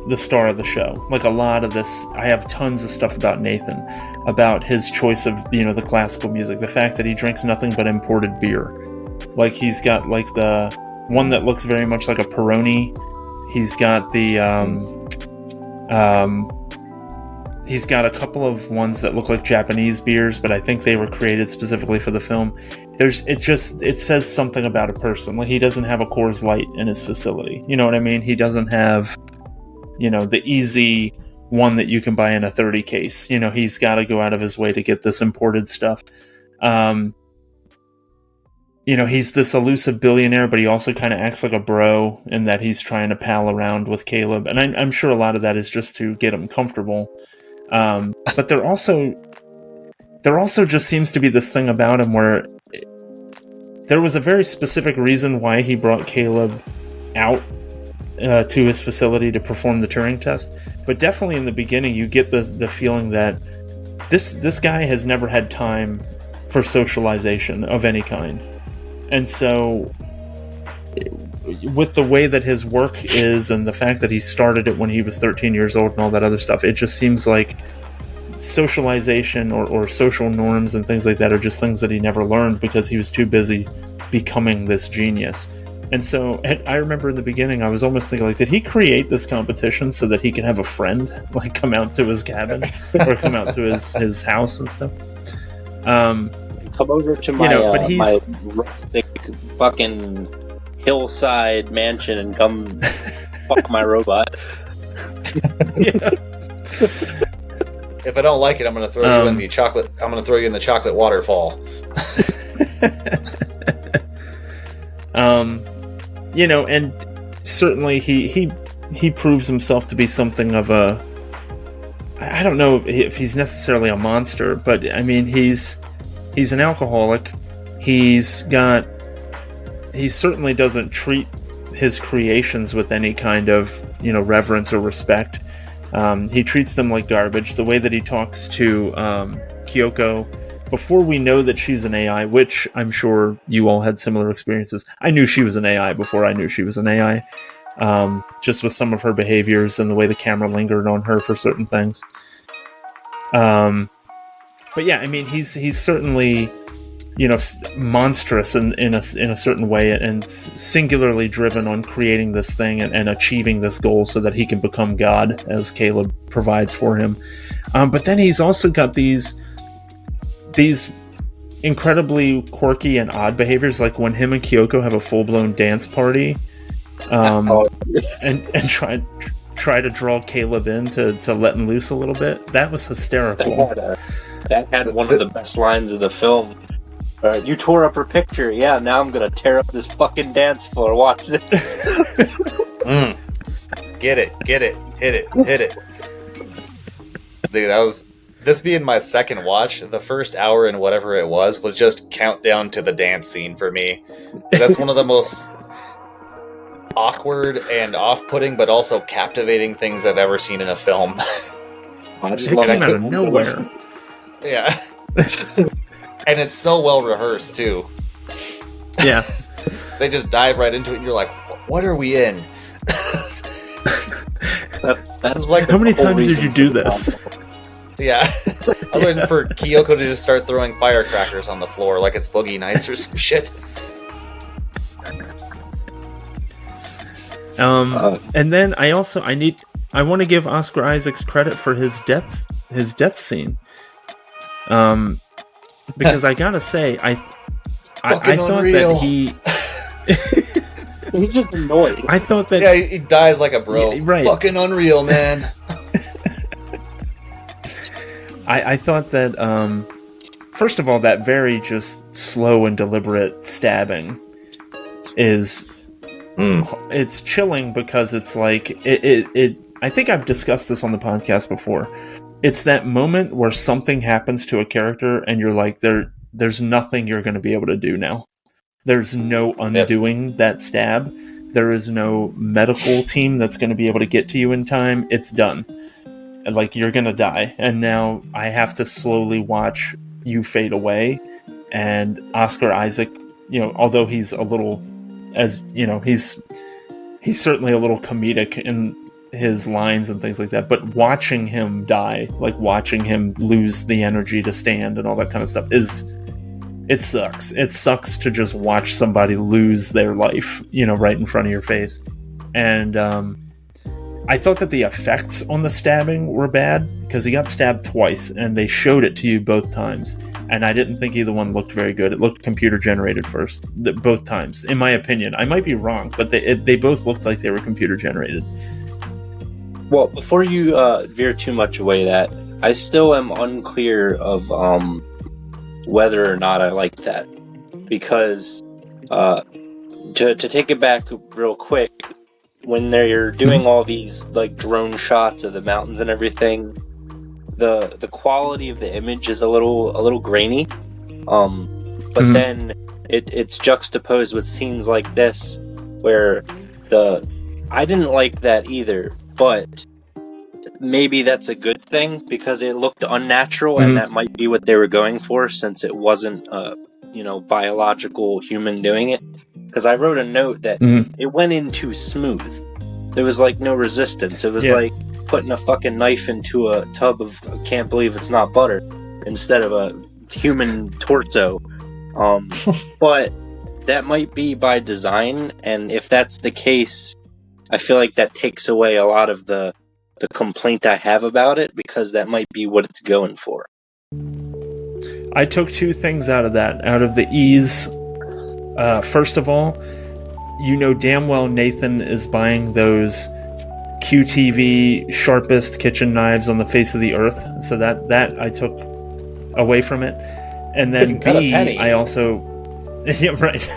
S4: the star of the show. Like, a lot of this, I have tons of stuff about Nathan, about his choice of, you know, the classical music, the fact that he drinks nothing but imported beer. Like, he's got like the one that looks very much like a Peroni. He's got the he's got a couple of ones that look like Japanese beers, but I think they were created specifically for the film. It says something about a person. Like, he doesn't have a Coors Light in his facility. You know what I mean? He doesn't have, you know, the easy one that you can buy in a 30 case. You know, he's got to go out of his way to get this imported stuff. You know, he's this elusive billionaire, but he also kind of acts like a bro in that he's trying to pal around with Caleb. And I'm sure a lot of that is just to get him comfortable. But there also just seems to be this thing about him where there was a very specific reason why he brought Caleb out to his facility to perform the Turing test. But definitely in the beginning, you get the feeling that
S1: this guy has never had time for socialization of any kind. And so with the way that his work is and the fact that he started it when he was 13 years old and all that other stuff, it just seems like socialization or social norms and things like that are just things that he never learned because he was too busy becoming this genius. And so I remember in the beginning, I was almost thinking, like, did he create this competition so that he could have a friend, like, come out to his cabin or come out to his house and stuff?
S2: Come over to my,
S1: but
S2: my rustic fucking hillside mansion and come fuck my robot.
S1: Yeah.
S3: If I don't like it, I'm going to throw you in the chocolate. I'm going to throw you in the chocolate waterfall.
S1: And certainly he proves himself to be something of a, I don't know if he's necessarily a monster, but I mean, he's an alcoholic. He certainly doesn't treat his creations with any kind of, reverence or respect. He treats them like garbage. The way that he talks to Kyoko before we know that she's an AI, which I'm sure you all had similar experiences. I knew she was an AI before I knew she was an AI, just with some of her behaviors and the way the camera lingered on her for certain things. But yeah, I mean, he's certainly, monstrous in a certain way, and singularly driven on creating this thing and achieving this goal so that he can become God, as Caleb provides for him. But then he's also got these incredibly quirky and odd behaviors, like when him and Kyoko have a full-blown dance party, and try to draw Caleb in to let him loose a little bit. That was hysterical.
S2: That had one of the best lines of the film. You tore up her picture. Yeah, now I'm gonna tear up this fucking dance floor. Watch this.
S3: Get it, hit it. Dude, this being my second watch, the first hour and whatever it was just countdown to the dance scene for me. That's one of the most awkward and off-putting, but also captivating things I've ever seen in a film.
S2: I just love
S1: it out of nowhere.
S3: Yeah. And it's so well rehearsed too.
S1: Yeah.
S3: They just dive right into it and you're like, what are we in?
S2: That's like
S1: how many times did you do this?
S3: Yeah. I'm waiting for Kyoko to just start throwing firecrackers on the floor like it's Boogie Nights or some shit.
S1: And then I want to give Oscar Isaacs credit for his death scene. Because I gotta say, I thought
S3: unreal.
S1: that
S2: he's just annoyed.
S1: I thought that
S3: he dies like a bro.
S1: Yeah, right.
S3: Fucking unreal, man.
S1: I thought that first of all, that very just slow and deliberate stabbing is it's chilling, because it's like it I think I've discussed this on the podcast before. It's that moment where something happens to a character and you're like, there's nothing you're going to be able to do now. There's no undoing that stab. There is no medical team that's going to be able to get to you in time. It's done. Like, you're going to die. And now I have to slowly watch you fade away. And Oscar Isaac, although he's a little, he's certainly a little comedic in his lines and things like that, but watching him die, like watching him lose the energy to stand and all that kind of stuff, it sucks. It sucks to just watch somebody lose their life, right in front of your face. And I thought that the effects on the stabbing were bad, because he got stabbed twice and they showed it to you both times, and I didn't think either one looked very good. It looked computer generated first, both times, in my opinion. I might be wrong, but they both looked like they were computer generated.
S2: Well, before you veer too much away, that I still am unclear of whether or not I like that, because to take it back real quick, when they're doing all these like drone shots of the mountains and everything, the quality of the image is a little grainy, but then it's juxtaposed with scenes like this where I didn't like that either. But maybe that's a good thing because it looked unnatural, and that might be what they were going for, since it wasn't biological human doing it. Because I wrote a note that it went in too smooth. There was like no resistance. It was like putting a fucking knife into a tub of can't believe it's not butter instead of a human torso. But that might be by design, and if that's the case, I feel like that takes away a lot of the complaint I have about it, because that might be what it's going for.
S1: I took two things out of that. Out of the ease, first of all, you know damn well Nathan is buying those QTV sharpest kitchen knives on the face of the earth, so that I took away from it. And then B, I also... yeah, right.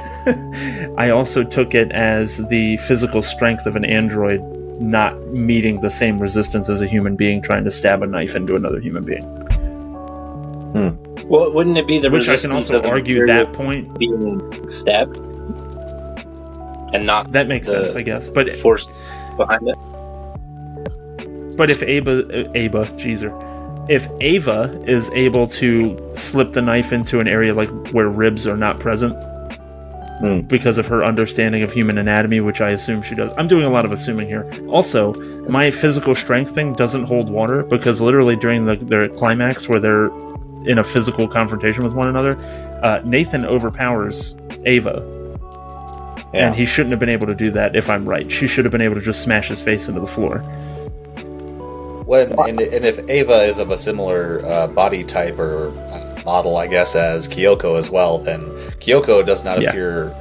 S1: I also took it as the physical strength of an android not meeting the same resistance as a human being trying to stab a knife into another human being.
S2: Well, wouldn't it be the
S1: Which
S2: resistance
S1: I can also
S2: of the
S1: argue that point
S2: being stabbed, and not
S1: that makes sense, I guess. But
S2: force behind it.
S1: But if if Ava is able to slip the knife into an area like where ribs are not present, because of her understanding of human anatomy, which I assume she does. I'm doing a lot of assuming here. Also, my physical strength thing doesn't hold water, because literally during their climax where they're in a physical confrontation with one another, Nathan overpowers Ava. Yeah. And he shouldn't have been able to do that, if I'm right. She should have been able to just smash his face into the floor.
S3: And if Ava is of a similar body type or model, I guess, as Kyoko as well, then Kyoko does not appear...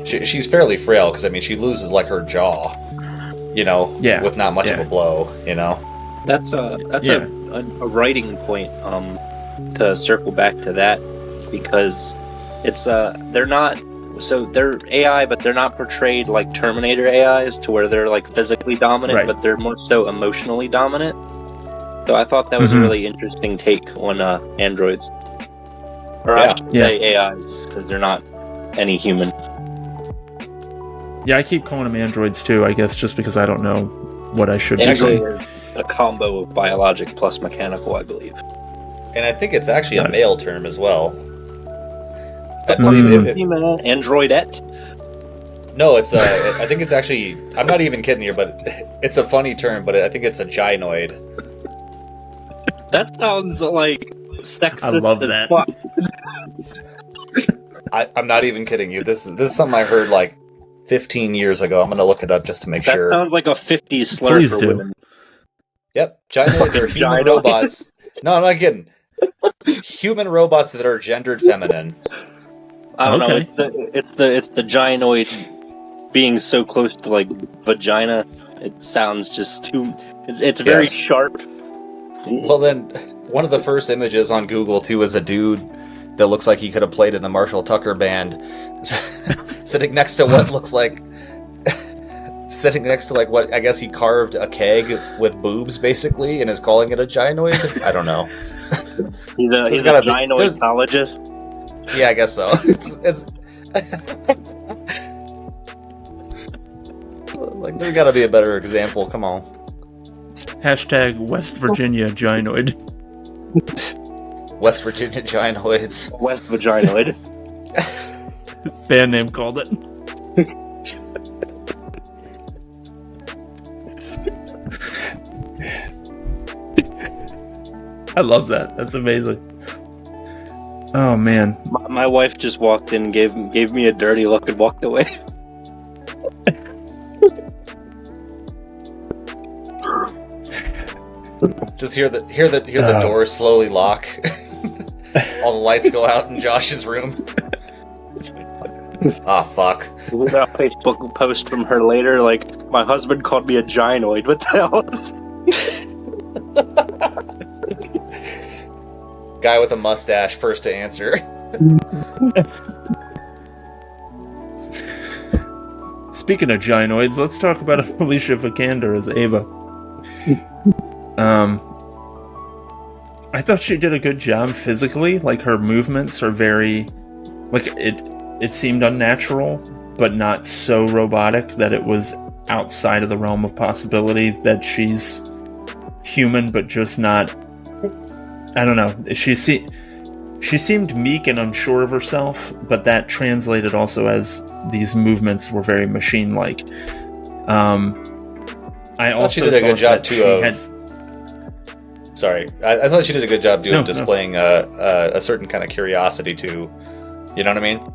S3: She's fairly frail, because, I mean, she loses, like, her jaw, with not much of a blow,
S2: That's a writing point, to circle back to that, because it's, they're not... So they're AI, but they're not portrayed like Terminator AIs to where they're like physically dominant, but they're more so emotionally dominant. So I thought that was a really interesting take on androids. Or I should say AIs, because they're not any human.
S1: Yeah, I keep calling them androids too, I guess, just because I don't know what I should be saying.
S2: A combo of biologic plus mechanical, I believe.
S3: And I think it's actually a male term as well.
S2: I believe androidette.
S3: No, it's I think it's actually... I'm not even kidding here, but it's a funny term, but I think it's a gynoid.
S2: That sounds like sexist.
S1: I love that.
S3: I'm not even kidding you. This is something I heard like 15 years ago. I'm going to look it up just to make sure.
S2: That sounds like a 50s slur for women.
S3: Yep, gynoids are human robots. No, I'm not kidding. Human robots that are gendered feminine.
S2: I don't know. It's the gynoid being so close to like vagina. It sounds just too. It's very sharp.
S3: Well, then one of the first images on Google too is a dude that looks like he could have played in the Marshall Tucker band, sitting next to what looks like. Sitting next to like what I guess he carved a keg with boobs basically, and is calling it a gynoid. I don't know.
S2: He's a gynoidologist.
S3: Yeah, I guess so. It's like there's got to be a better example. Come on.
S1: Hashtag West Virginia gynoid.
S3: West Virginia gynoids.
S2: West Vaginoid.
S1: Band name called it. I love that. That's amazing. Oh man,
S2: my wife just walked in, gave me a dirty look, and walked away.
S3: Just hear the door slowly lock. All the lights go out in Josh's room. Ah, fuck.
S2: We got a Facebook post from her later, like, my husband called me a gynoid. What the hell?
S3: Guy with a mustache, first to answer.
S1: Speaking of gynoids, let's talk about Alicia Vikander as Ava. I thought she did a good job physically. Like, her movements are very... Like, it seemed unnatural, but not so robotic that it was outside of the realm of possibility that she's human, but just not. I don't know. She seemed meek and unsure of herself, but that translated also as these movements were very machine-like. I
S3: thought she did a good job too. Sorry, I thought she did a good job of displaying a certain kind of curiosity too. You know what I mean?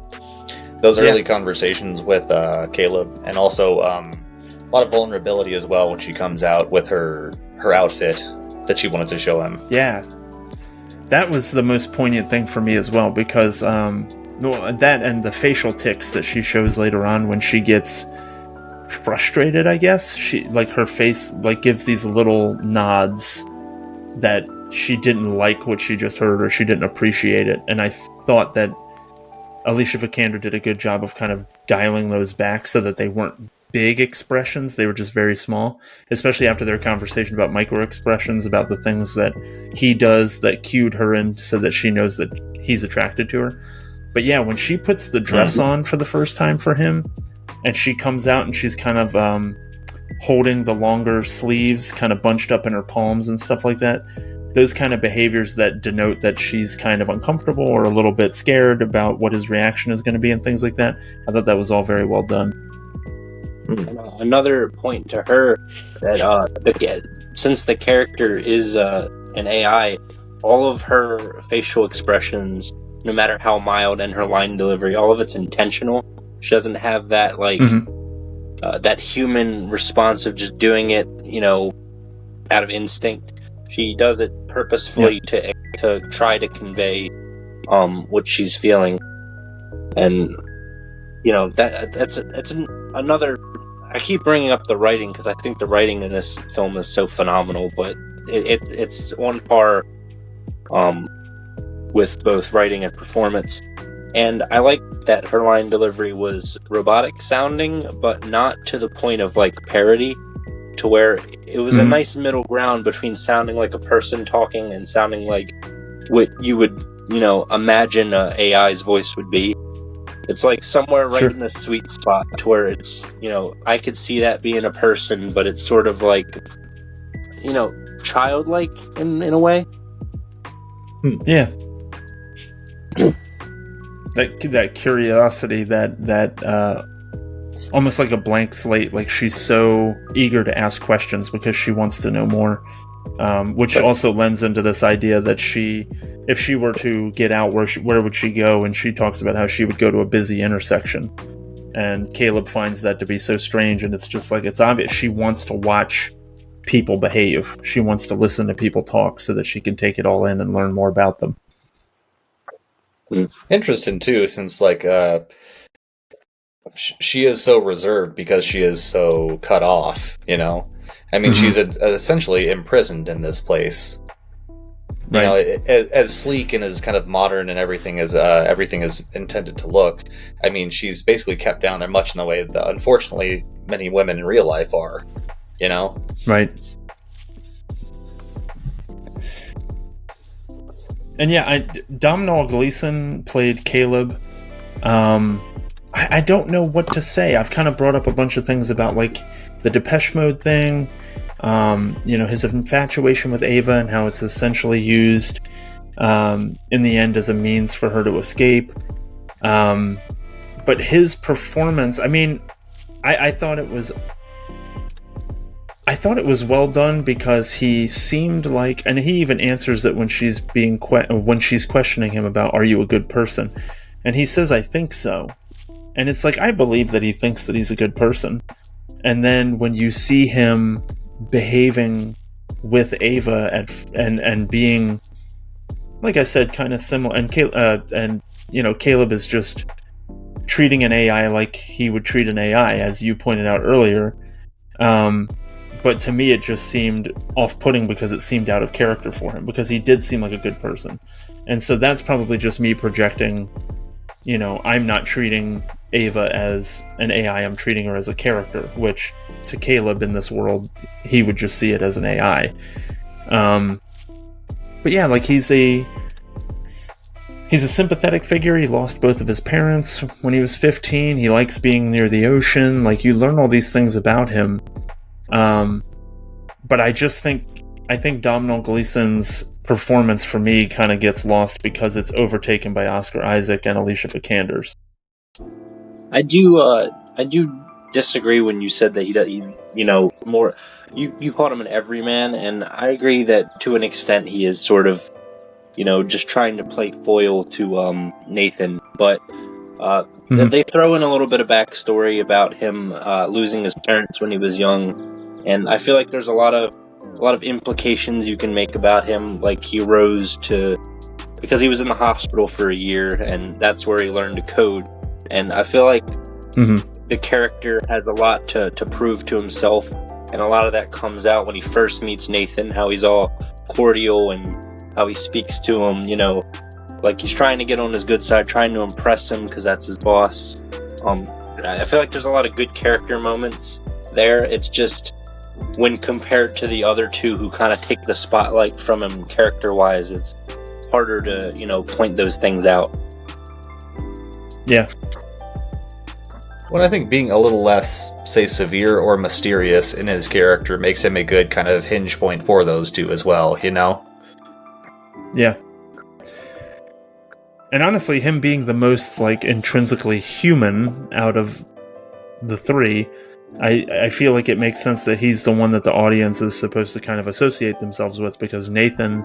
S3: Those early conversations with Caleb, and also a lot of vulnerability as well when she comes out with her outfit that she wanted to show him.
S1: Yeah, that was the most poignant thing for me as well, because that and the facial tics that she shows later on when she gets frustrated, I guess. She, like, her face like gives these little nods that she didn't like what she just heard, or she didn't appreciate it. And I thought that Alicia Vikander did a good job of kind of dialing those back so that they weren't big expressions, they were just very small, especially after their conversation about micro expressions, about the things that he does that cued her in so that she knows that he's attracted to her. But yeah, when she puts the dress on for the first time for him, and she comes out and she's kind of holding the longer sleeves kind of bunched up in her palms and stuff like that, those kind of behaviors that denote that she's kind of uncomfortable or a little bit scared about what his reaction is going to be and things like that, I thought that was all very well done.
S2: Another point to her, that since the character is an AI, all of her facial expressions, no matter how mild, and her line delivery, all of it's intentional. She doesn't have that that human response of just doing it, out of instinct. She does it purposefully to try to convey what she's feeling, and that's another. I keep bringing up the writing because I think the writing in this film is so phenomenal, but it's on par with both writing and performance. And I like that her line delivery was robotic sounding, but not to the point of like parody, to where it was a nice middle ground between sounding like a person talking and sounding like what you would, imagine a AI's voice would be. It's like somewhere right in the sweet spot to where it's, I could see that being a person, but it's sort of like, childlike in a way.
S1: Yeah. that curiosity, that almost like a blank slate, like she's so eager to ask questions because she wants to know more, which also lends into this idea that if she were to get out, where would she go? And she talks about how she would go to a busy intersection, and Caleb finds that to be so strange, and it's just like, it's obvious she wants to watch people behave. She wants to listen to people talk so that she can take it all in and learn more about them.
S3: Interesting too, since she is so reserved because she is so cut off, I mean, she's essentially imprisoned in this place. As sleek and as kind of modern and everything is intended to look. I mean, she's basically kept down there much in the way that, unfortunately, many women in real life are,
S1: Right. And yeah, Domhnall Gleeson played Caleb. I don't know what to say. I've kind of brought up a bunch of things about like the Depeche Mode thing, his infatuation with Ava and how it's essentially used in the end as a means for her to escape. But his performance, I mean, I thought it was well done, because he seemed like, and he even answers that when she's questioning him about, are you a good person? And he says, I think so. And it's like, I believe that he thinks that he's a good person. And then when you see him behaving with Ava and being, like I said, kind of similar, and Caleb is just treating an AI like he would treat an AI, as you pointed out earlier. But to me, it just seemed off-putting because it seemed out of character for him, because he did seem like a good person. And so that's probably just me projecting, I'm not treating Ava as an AI, I'm treating her as a character, which to Caleb in this world, he would just see it as an AI. But yeah, like he's a sympathetic figure. He lost both of his parents when he was 15. He likes being near the ocean. Like, you learn all these things about him. But I just think I think Domhnall Gleeson's performance for me kind of gets lost because it's overtaken by Oscar Isaac and Alicia Vikanders.
S2: I do disagree when you said that more. You called him an everyman, and I agree that to an extent he is sort of, just trying to play foil to Nathan. But they throw in a little bit of backstory about him losing his parents when he was young, and I feel like there's a lot of implications you can make about him. Like, he rose to, because he was in the hospital for a year, and that's where he learned to code. And I feel like the character has a lot to prove to himself, and a lot of that comes out when he first meets Nathan, how he's all cordial and how he speaks to him, like he's trying to get on his good side, trying to impress him because that's his boss. I feel like there's a lot of good character moments there. It's just, when compared to the other two who kind of take the spotlight from him character-wise, it's harder to, point those things out.
S1: Yeah.
S3: Well, I think being a little less, say, severe or mysterious in his character makes him a good kind of hinge point for those two as well,
S1: Yeah. And honestly, him being the most, intrinsically human out of the three, I feel like it makes sense that he's the one that the audience is supposed to kind of associate themselves with, because Nathan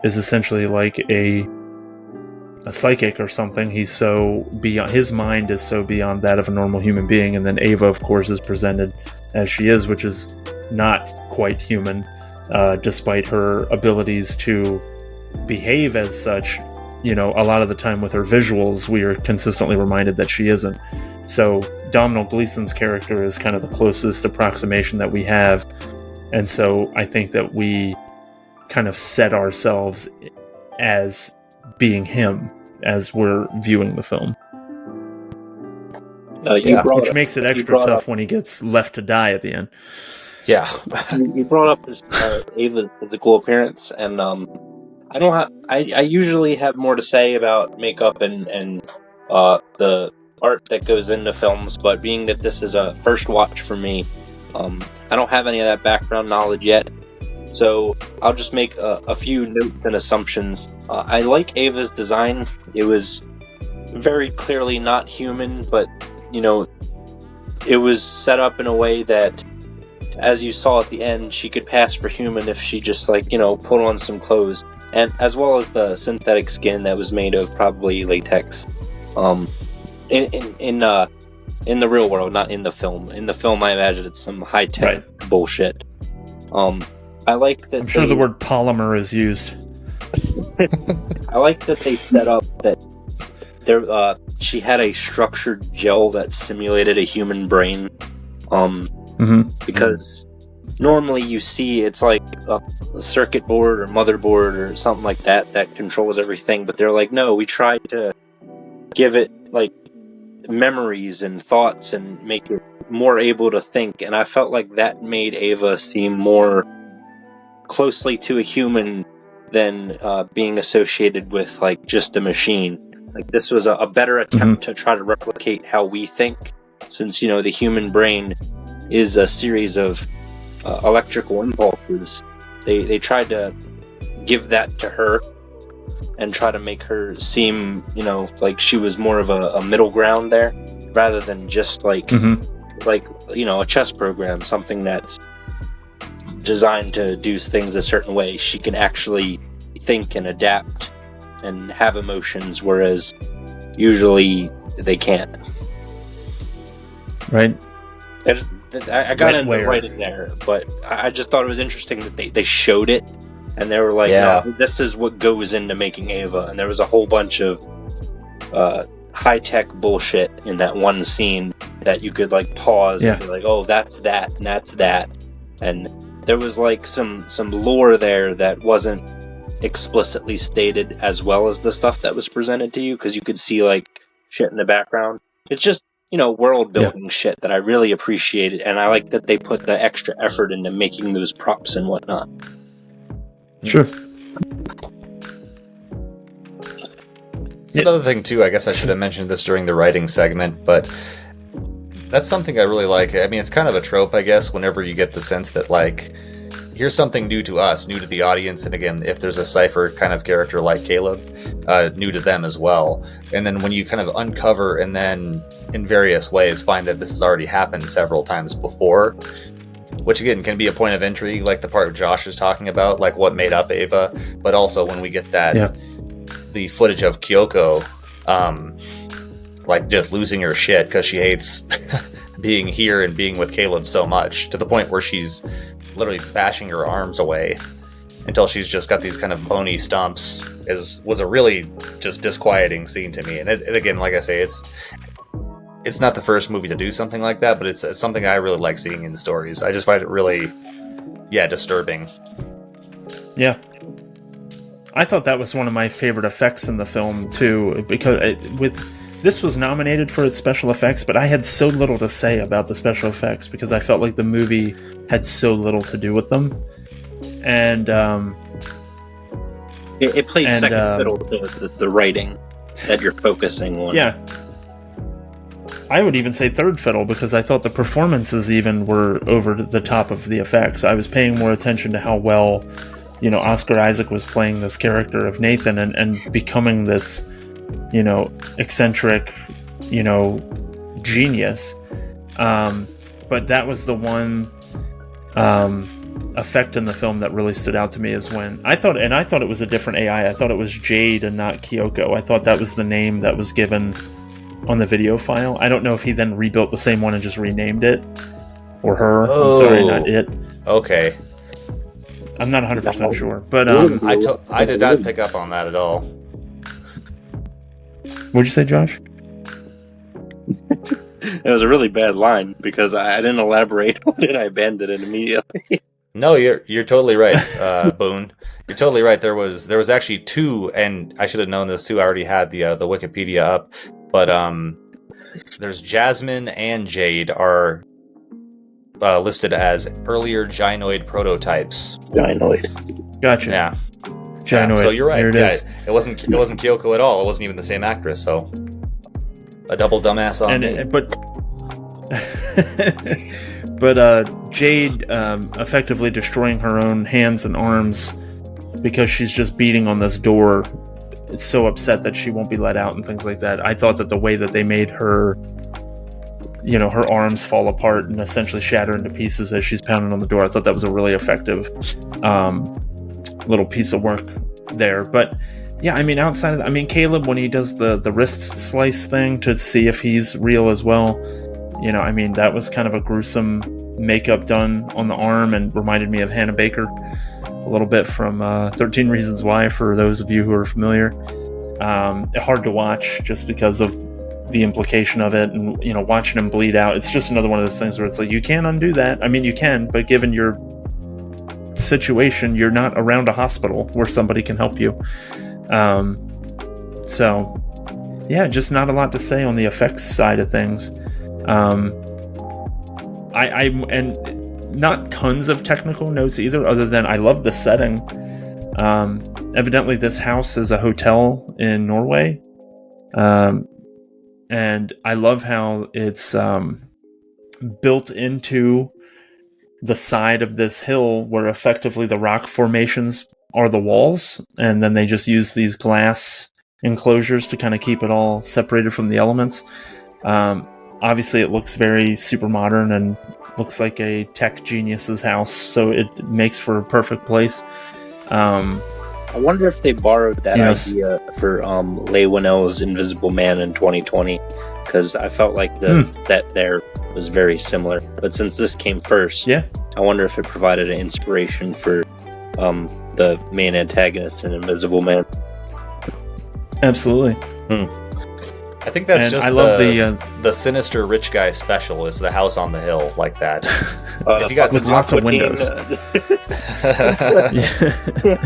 S1: is essentially like a psychic or something. He's so beyond, his mind is so beyond that of a normal human being. And then Ava, of course, is presented as she is, which is not quite human, despite her abilities to behave as such. A lot of the time with her visuals, we are consistently reminded that she isn't. So Domhnall Gleeson's character is kind of the closest approximation that we have. And so I think that we kind of set ourselves as being him as we're viewing the film. Which makes it extra tough when he gets left to die at the end.
S3: Yeah.
S2: You brought up his Ava's physical appearance, and I usually have more to say about makeup and the art that goes into films, but being that this is a first watch for me, I don't have any of that background knowledge yet, so I'll just make a few notes and assumptions. I like Ava's design. It was very clearly not human, but it was set up in a way that, as you saw at the end, she could pass for human if she just put on some clothes, and as well as the synthetic skin that was made of probably latex. In the real world, not in the film. In the film, I imagine it's some high tech bullshit. I like that.
S1: I'm sure the word polymer is used.
S2: I like that they set up that there. She had a structured gel that simulated a human brain. Because normally you see it's like a circuit board or motherboard or something like that controls everything, but they're like, no, we tried to give it memories and thoughts and make it more able to think, and I felt like that made Ava seem more closely to a human than being associated with just a machine. This was a better attempt to try to replicate how we think, since the human brain is a series of electrical impulses. They tried to give that to her and try to make her seem, like she was more of a middle ground there, rather than just a chess program, something that's designed to do things a certain way. She can actually think and adapt and have emotions, whereas usually they can't.
S1: Right.
S2: I got into writing there, but I just thought it was interesting that they showed it, and they were like, no, this is what goes into making Ava, and there was a whole bunch of high-tech bullshit in that one scene that you could pause and be like, oh, that's that, and that's that, and there was some lore there that wasn't explicitly stated, as well as the stuff that was presented to you, because you could see shit in the background. It's just world building shit that I really appreciated, and I like that they put the extra effort into making those props and whatnot.
S1: Sure.
S3: It's another thing too, I guess I should have mentioned this during the writing segment, but that's something I really like. I mean, it's kind of a trope, I guess, whenever you get the sense that here's something new to us, new to the audience, and again, if there's a Cypher kind of character like Caleb, new to them as well. And then when you kind of uncover and then in various ways find that this has already happened several times before, which again can be a point of intrigue, like the part Josh is talking about, like what made up Ava, but also when we get that the footage of Kyoko, like just losing her shit because she hates being here and being with Caleb so much, to the point where she's literally bashing her arms away until she's just got these kind of bony stumps, was a really just disquieting scene to me. And it again, like I say, it's not the first movie to do something like that, but it's something I really like seeing in the stories. I just find it really, disturbing.
S4: Yeah. I thought that was one of my favorite effects in the film, too, because this was nominated for its special effects, but I had so little to say about the special effects because I felt like the movie had so little to do with them. And
S2: it plays second fiddle to the writing that you're focusing on.
S4: Yeah. I would even say third fiddle, because I thought the performances even were over the top of the effects. I was paying more attention to how well, Oscar Isaac was playing this character of Nathan and becoming this, eccentric, genius. But that was the one effect in the film that really stood out to me, is when I thought it was a different AI. I thought it was Jade and not Kyoko. I thought that was the name that was given on the video file. I don't know if he then rebuilt the same one and just renamed it, or her.
S3: Oh,
S4: I'm sorry, not it.
S3: Okay.
S4: I'm not 100% sure, but
S3: I did not pick up on that at all.
S4: What'd you say, Josh?
S2: It was a really bad line because I didn't elaborate on it. I abandoned it immediately.
S3: No, you're totally right, Boon. You're totally right. There was actually two, and I should have known this too. I already had the Wikipedia up, but there's Jasmine and Jade are listed as earlier gynoid prototypes.
S2: Gynoid.
S4: Gotcha.
S3: Yeah.
S4: Gynoid.
S3: So you're right.
S4: There it is.
S3: It wasn't Kyoko at all. It wasn't even the same actress. So a double dumbass on me.
S4: But Jade effectively destroying her own hands and arms because she's just beating on this door. It's so upset that she won't be let out and things like that. I thought that the way that they made her, her arms fall apart and essentially shatter into pieces as she's pounding on the door, I thought that was a really effective little piece of work there. But yeah, outside of Caleb, when he does the wrist slice thing to see if he's real as well, that was kind of a gruesome makeup done on the arm and reminded me of Hannah Baker a little bit from 13 Reasons Why, for those of you who are familiar. Hard to watch just because of the implication of it, and watching him bleed out. It's just another one of those things where it's like, you can't undo that. You can, but given your situation, you're not around a hospital where somebody can help you. So yeah, just not a lot to say on the effects side of things. And not tons of technical notes either, other than I love the setting. Evidently this house is a hotel in Norway. And I love how it's built into the side of this hill, where effectively the rock formations are the walls, and then they just use these glass enclosures to kind of keep it all separated from the elements. Obviously it looks very super modern and looks like a tech genius's house, so it makes for a perfect place.
S2: I wonder if they borrowed that idea for Leigh Whannell's Invisible Man in 2020, because I felt like the set there was very similar. But since this came first, I wonder if it provided an inspiration for the main antagonist in Invisible Man.
S4: Absolutely.
S3: I think that's just
S4: love
S3: the sinister rich guy special, is the house on the hill like that. If you got
S4: with lots of windows.
S3: If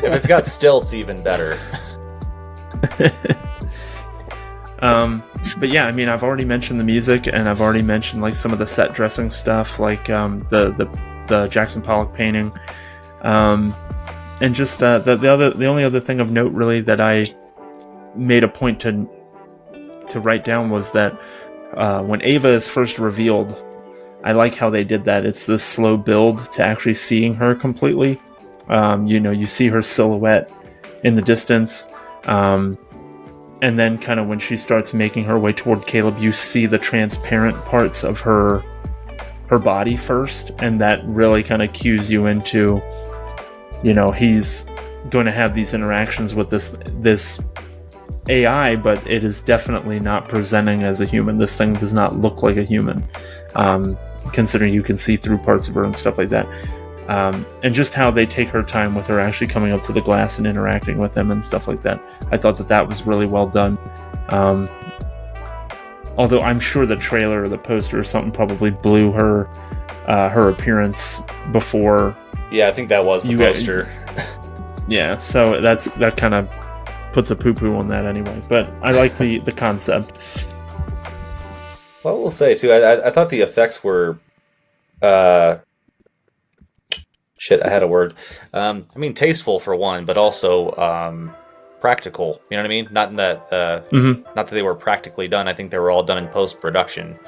S3: it's got stilts, even better.
S4: But yeah, I've already mentioned the music, and I've already mentioned like some of the set dressing stuff, like the Jackson Pollock painting, and just the only other thing of note really that I made a point to write down was that when Ava is first revealed,
S1: I like how they did that. It's this slow build to actually seeing her completely. You see her silhouette in the distance. And then kind of when she starts making her way toward Caleb, you see the transparent parts of her body first. And that really kind of cues you into, he's going to have these interactions with this AI, but it is definitely not presenting as a human. This thing does not look like a human, considering you can see through parts of her and stuff like that. And just how they take her time with her actually coming up to the glass and interacting with him and stuff like that. I thought that was really well done. Although I'm sure the trailer or the poster or something probably blew her appearance before.
S3: Yeah, I think that was the poster.
S1: Yeah, so that kind of puts a poo-poo on that anyway. But I like the concept.
S3: Well, we'll say too. I thought the effects were. Shit, I had a word. Tasteful for one, but also practical. You know what I mean? Not in that. Not that they were practically done. I think they were all done in post-production.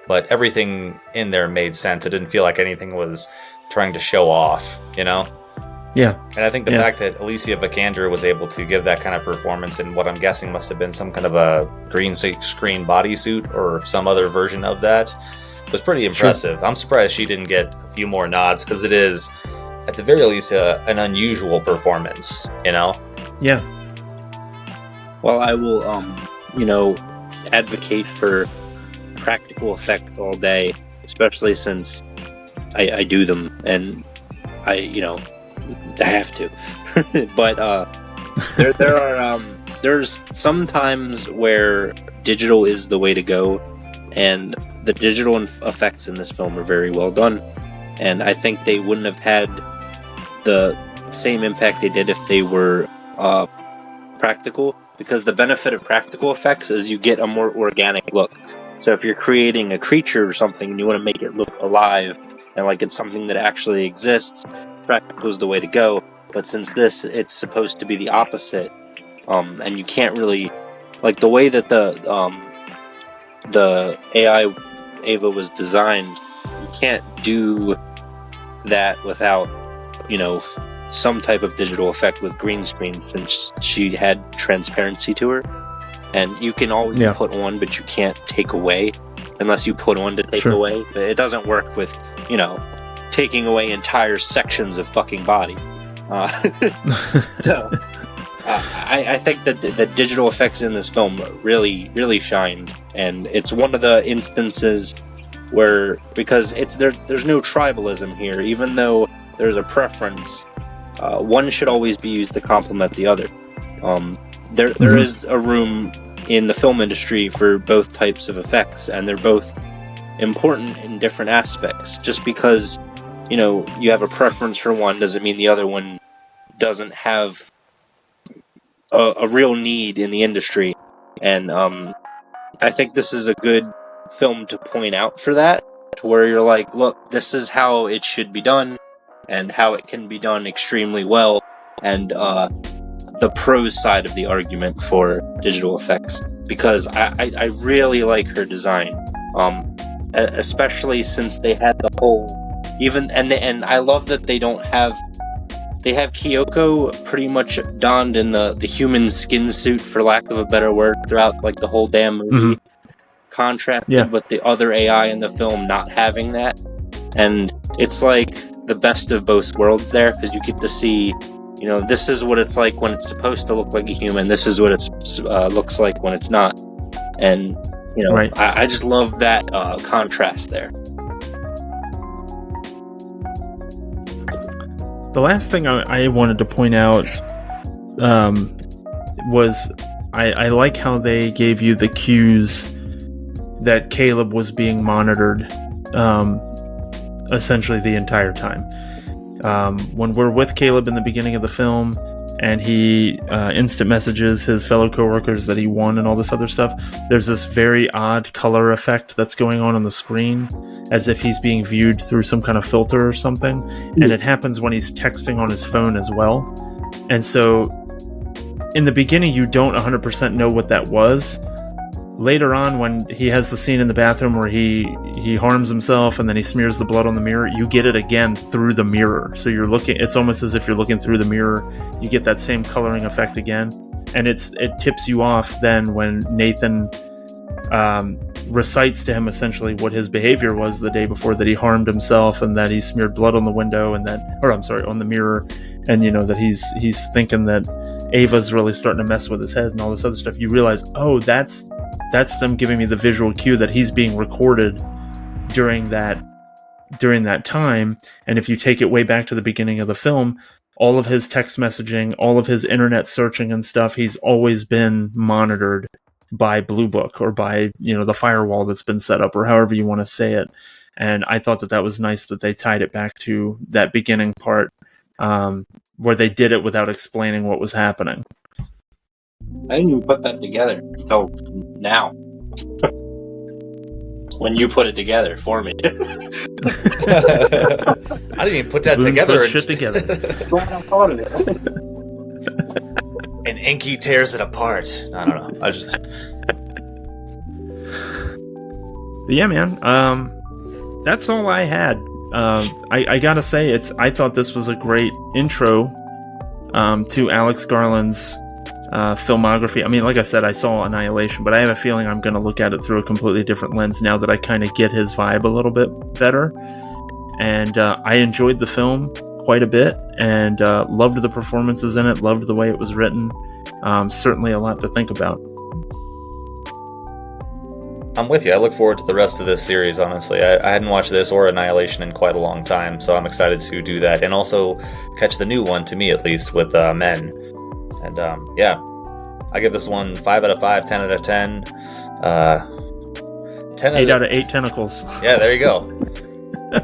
S3: But everything in there made sense. It didn't feel like anything was trying to show off.
S1: Yeah.
S3: And I think the fact that Alicia Vikander was able to give that kind of performance in what I'm guessing must have been some kind of a green screen bodysuit or some other version of that was pretty impressive. Sure. I'm surprised she didn't get a few more nods because it is, at the very least, an unusual performance,
S1: Yeah.
S2: Well, I will, advocate for practical effects all day, especially since I do them and I have to. But there's some times where digital is the way to go, and the digital effects in this film are very well done, and I think they wouldn't have had the same impact they did if they were practical, because the benefit of practical effects is you get a more organic look. So if you're creating a creature or something and you want to make it look alive and like it's something that actually exists, practical is the way to go. But since it's supposed to be the opposite, and you can't really, like, the way that the AI Ava was designed, you can't do that without, some type of digital effect with green screen, since she had transparency to her. And you can always put on, but you can't take away, unless you put on to take away. But it doesn't work with, taking away entire sections of fucking body. So, I think that the digital effects in this film really, really shined, and it's one of the instances where, because there's no tribalism here, even though there's a preference, one should always be used to complement the other. There is a room in the film industry for both types of effects, and they're both important in different aspects. Just because you have a preference for one doesn't mean the other one doesn't have a real need in the industry. And I think this is a good film to point out for that, to where you're like, look, this is how it should be done, and how it can be done extremely well, and the pros side of the argument for digital effects, because I really like her design, especially since they had the whole and I love that they have Kyoko pretty much donned in the human skin suit, for lack of a better word, throughout like the whole damn movie, contrasted with the other AI in the film not having that. And it's like the best of both worlds there, because you get to see, this is what it's like when it's supposed to look like a human, this is what it looks like when it's not. And I just love that contrast there.
S1: The last thing I wanted to point out was I like how they gave you the cues that Caleb was being monitored essentially the entire time. When we're with Caleb in the beginning of the film, and he instant messages his fellow coworkers that he won and all this other stuff, there's this very odd color effect that's going on the screen, as if he's being viewed through some kind of filter or something. And it happens when he's texting on his phone as well. And so in the beginning, you don't 100% know what that was, later on, when he has the scene in the bathroom where he harms himself and then he smears the blood on the mirror, you get it again through the mirror. So you're looking, it's almost as if you're looking through the mirror. You get that same coloring effect again, and it tips you off then when Nathan recites to him essentially what his behavior was the day before, that he harmed himself and that he smeared blood on the window, and that, or I'm sorry, on the mirror, and that he's thinking that Ava's really starting to mess with his head and all this other stuff. You realize, oh, that's them giving me the visual cue that he's being recorded during that time. And if you take it way back to the beginning of the film, all of his text messaging, all of his internet searching and stuff, he's always been monitored by Blue Book, or by the firewall that's been set up, or however you want to say it. And I thought that was nice that they tied it back to that beginning part, where they did it without explaining what was happening.
S2: I didn't even put that together until now. When you put it together for me.
S3: I didn't even put that
S1: Boon
S3: together.
S1: Puts shit together.
S2: Glad I thought of it.
S3: And Inky tears it apart. I don't know.
S1: But yeah, man. That's all I had. I gotta say, I thought this was a great intro to Alex Garland's filmography. I mean, like I said, I saw Annihilation, but I have a feeling I'm going to look at it through a completely different lens now that I kind of get his vibe a little bit better. And I enjoyed the film quite a bit, and loved the performances in it, loved the way it was written. Certainly a lot to think about.
S3: I'm with you. I look forward to the rest of this series, honestly. I hadn't watched this or Annihilation in quite a long time, so I'm excited to do that. And also catch the new one, to me at least, with Men. And yeah, I give this one 5 out of 5, 10 out of 10.
S1: 8 out of 8 tentacles.
S3: Yeah, there you go.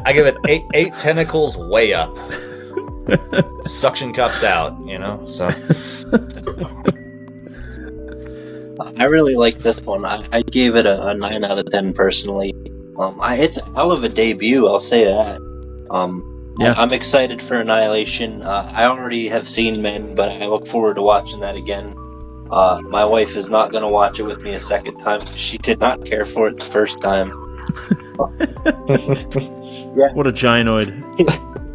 S3: I give it 8 tentacles way up. Suction cups out, so...
S2: I really like this one. I gave it a 9 out of 10 personally. It's a hell of a debut, I'll say that.
S1: Yeah.
S2: I'm excited for Annihilation. I already have seen Men, but I look forward to watching that again. My wife is not going to watch it with me a second time because she did not care for it the first time.
S1: Yeah. What a gynoid.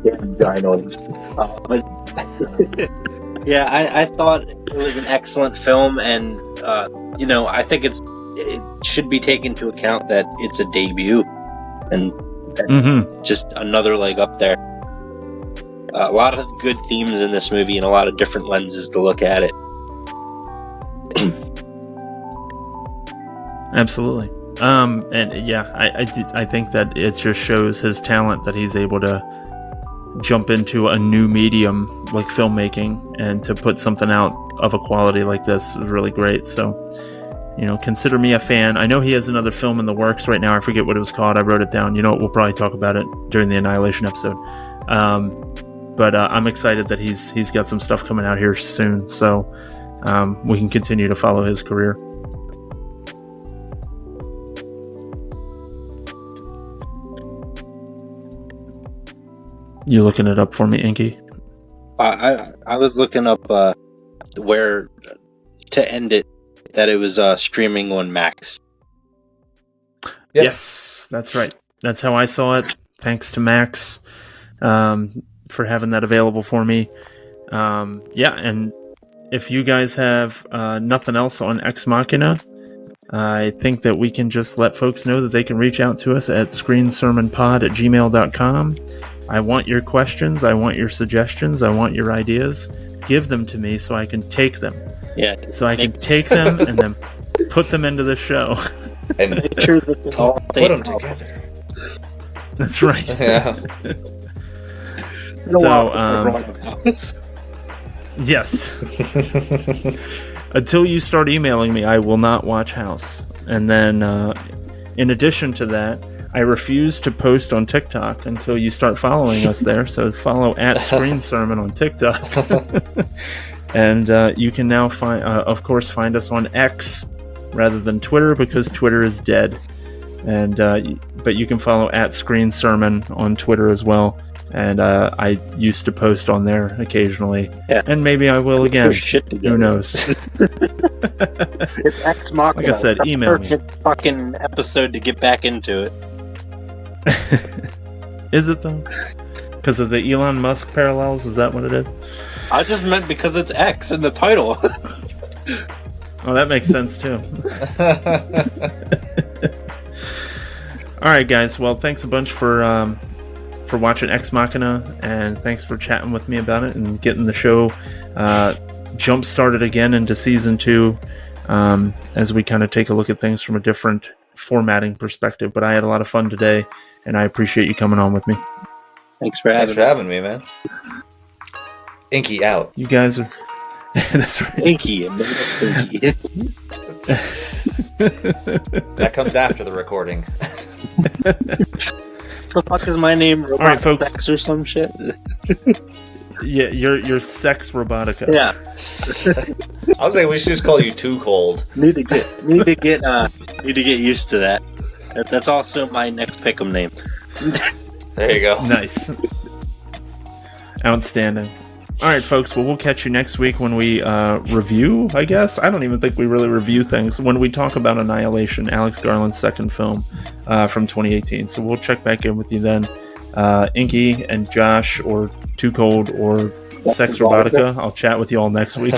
S2: Yeah, gynoids. Yeah, I thought it was an excellent film, and I think it should be taken into account that it's a debut, and just another leg up there. A lot of good themes in this movie, and a lot of different lenses to look at it.
S1: Absolutely. And yeah, I think that it just shows his talent that he's able to jump into a new medium like filmmaking, and to put something out of a quality like this is really great. So, consider me a fan. I know he has another film in the works right now. I forget what it was called. I wrote it down. We'll probably talk about it during the Annihilation episode. But I'm excited that he's got some stuff coming out here soon, so we can continue to follow his career. You looking it up for me, Inky?
S2: I was looking up where to end it, that it was streaming on Max.
S3: Yep.
S1: Yes, that's right. That's how I saw it. Thanks to Max for having that available for me. Yeah, and if you guys have nothing else on Ex Machina, I think that we can just let folks know that they can reach out to us at screensermonpod@gmail.com. I want your questions. I want your suggestions. I want your ideas. Give them to me so I can take them.
S2: Yeah.
S1: So I can take them and then put them into the show.
S3: And
S2: make sure that they all
S3: put them together.
S1: That's right.
S3: Yeah.
S1: Yes. Until you start emailing me, I will not watch House. And then, in addition to that, I refuse to post on TikTok until you start following us there. So follow @ScreenSermon on TikTok. And you can now find us on X rather than Twitter, because Twitter is dead. And but you can follow @ScreenSermon on Twitter as well.
S4: and I used to post on there occasionally,
S2: Yeah.
S4: and maybe I will again.
S2: There's shit together.
S4: Who knows?
S2: It's Ex Machina.
S4: Like I said,
S2: it's a
S4: email me.
S2: perfect fucking episode to get back into it.
S4: Is it though? Because of the Elon Musk parallels? Is that what it is?
S2: I just meant because it's X in the title.
S4: Oh, that makes sense too. All right, guys. Well, thanks a bunch for watching Ex Machina, and thanks for chatting with me about it and getting the show jump started again into season 2, as we kind of take a look at things from a different formatting perspective. But I had a lot of fun today, and I appreciate you coming on with me.
S2: Thanks for
S3: Thanks for having me, man. Inky out.
S4: You guys are. That's right.
S2: Inky and Stinky.
S3: That comes after the recording.
S2: The fuck is my name? Robot
S4: right, folks.
S2: Sex or some shit?
S4: Yeah, you're Sex Robotica.
S2: Yeah.
S3: I was saying we should just call you Too Cold.
S2: Need to get used to that. That's also my next pick'em name.
S3: There you go.
S4: Nice. Outstanding. All right, folks. Well, we'll catch you next week when we review, I guess. I don't even think we really review things. When we talk about Annihilation, Alex Garland's second film from 2018. So we'll check back in with you then. Inky and Josh, or Too Cold, or Sex Robotica. I'll chat with you all next week.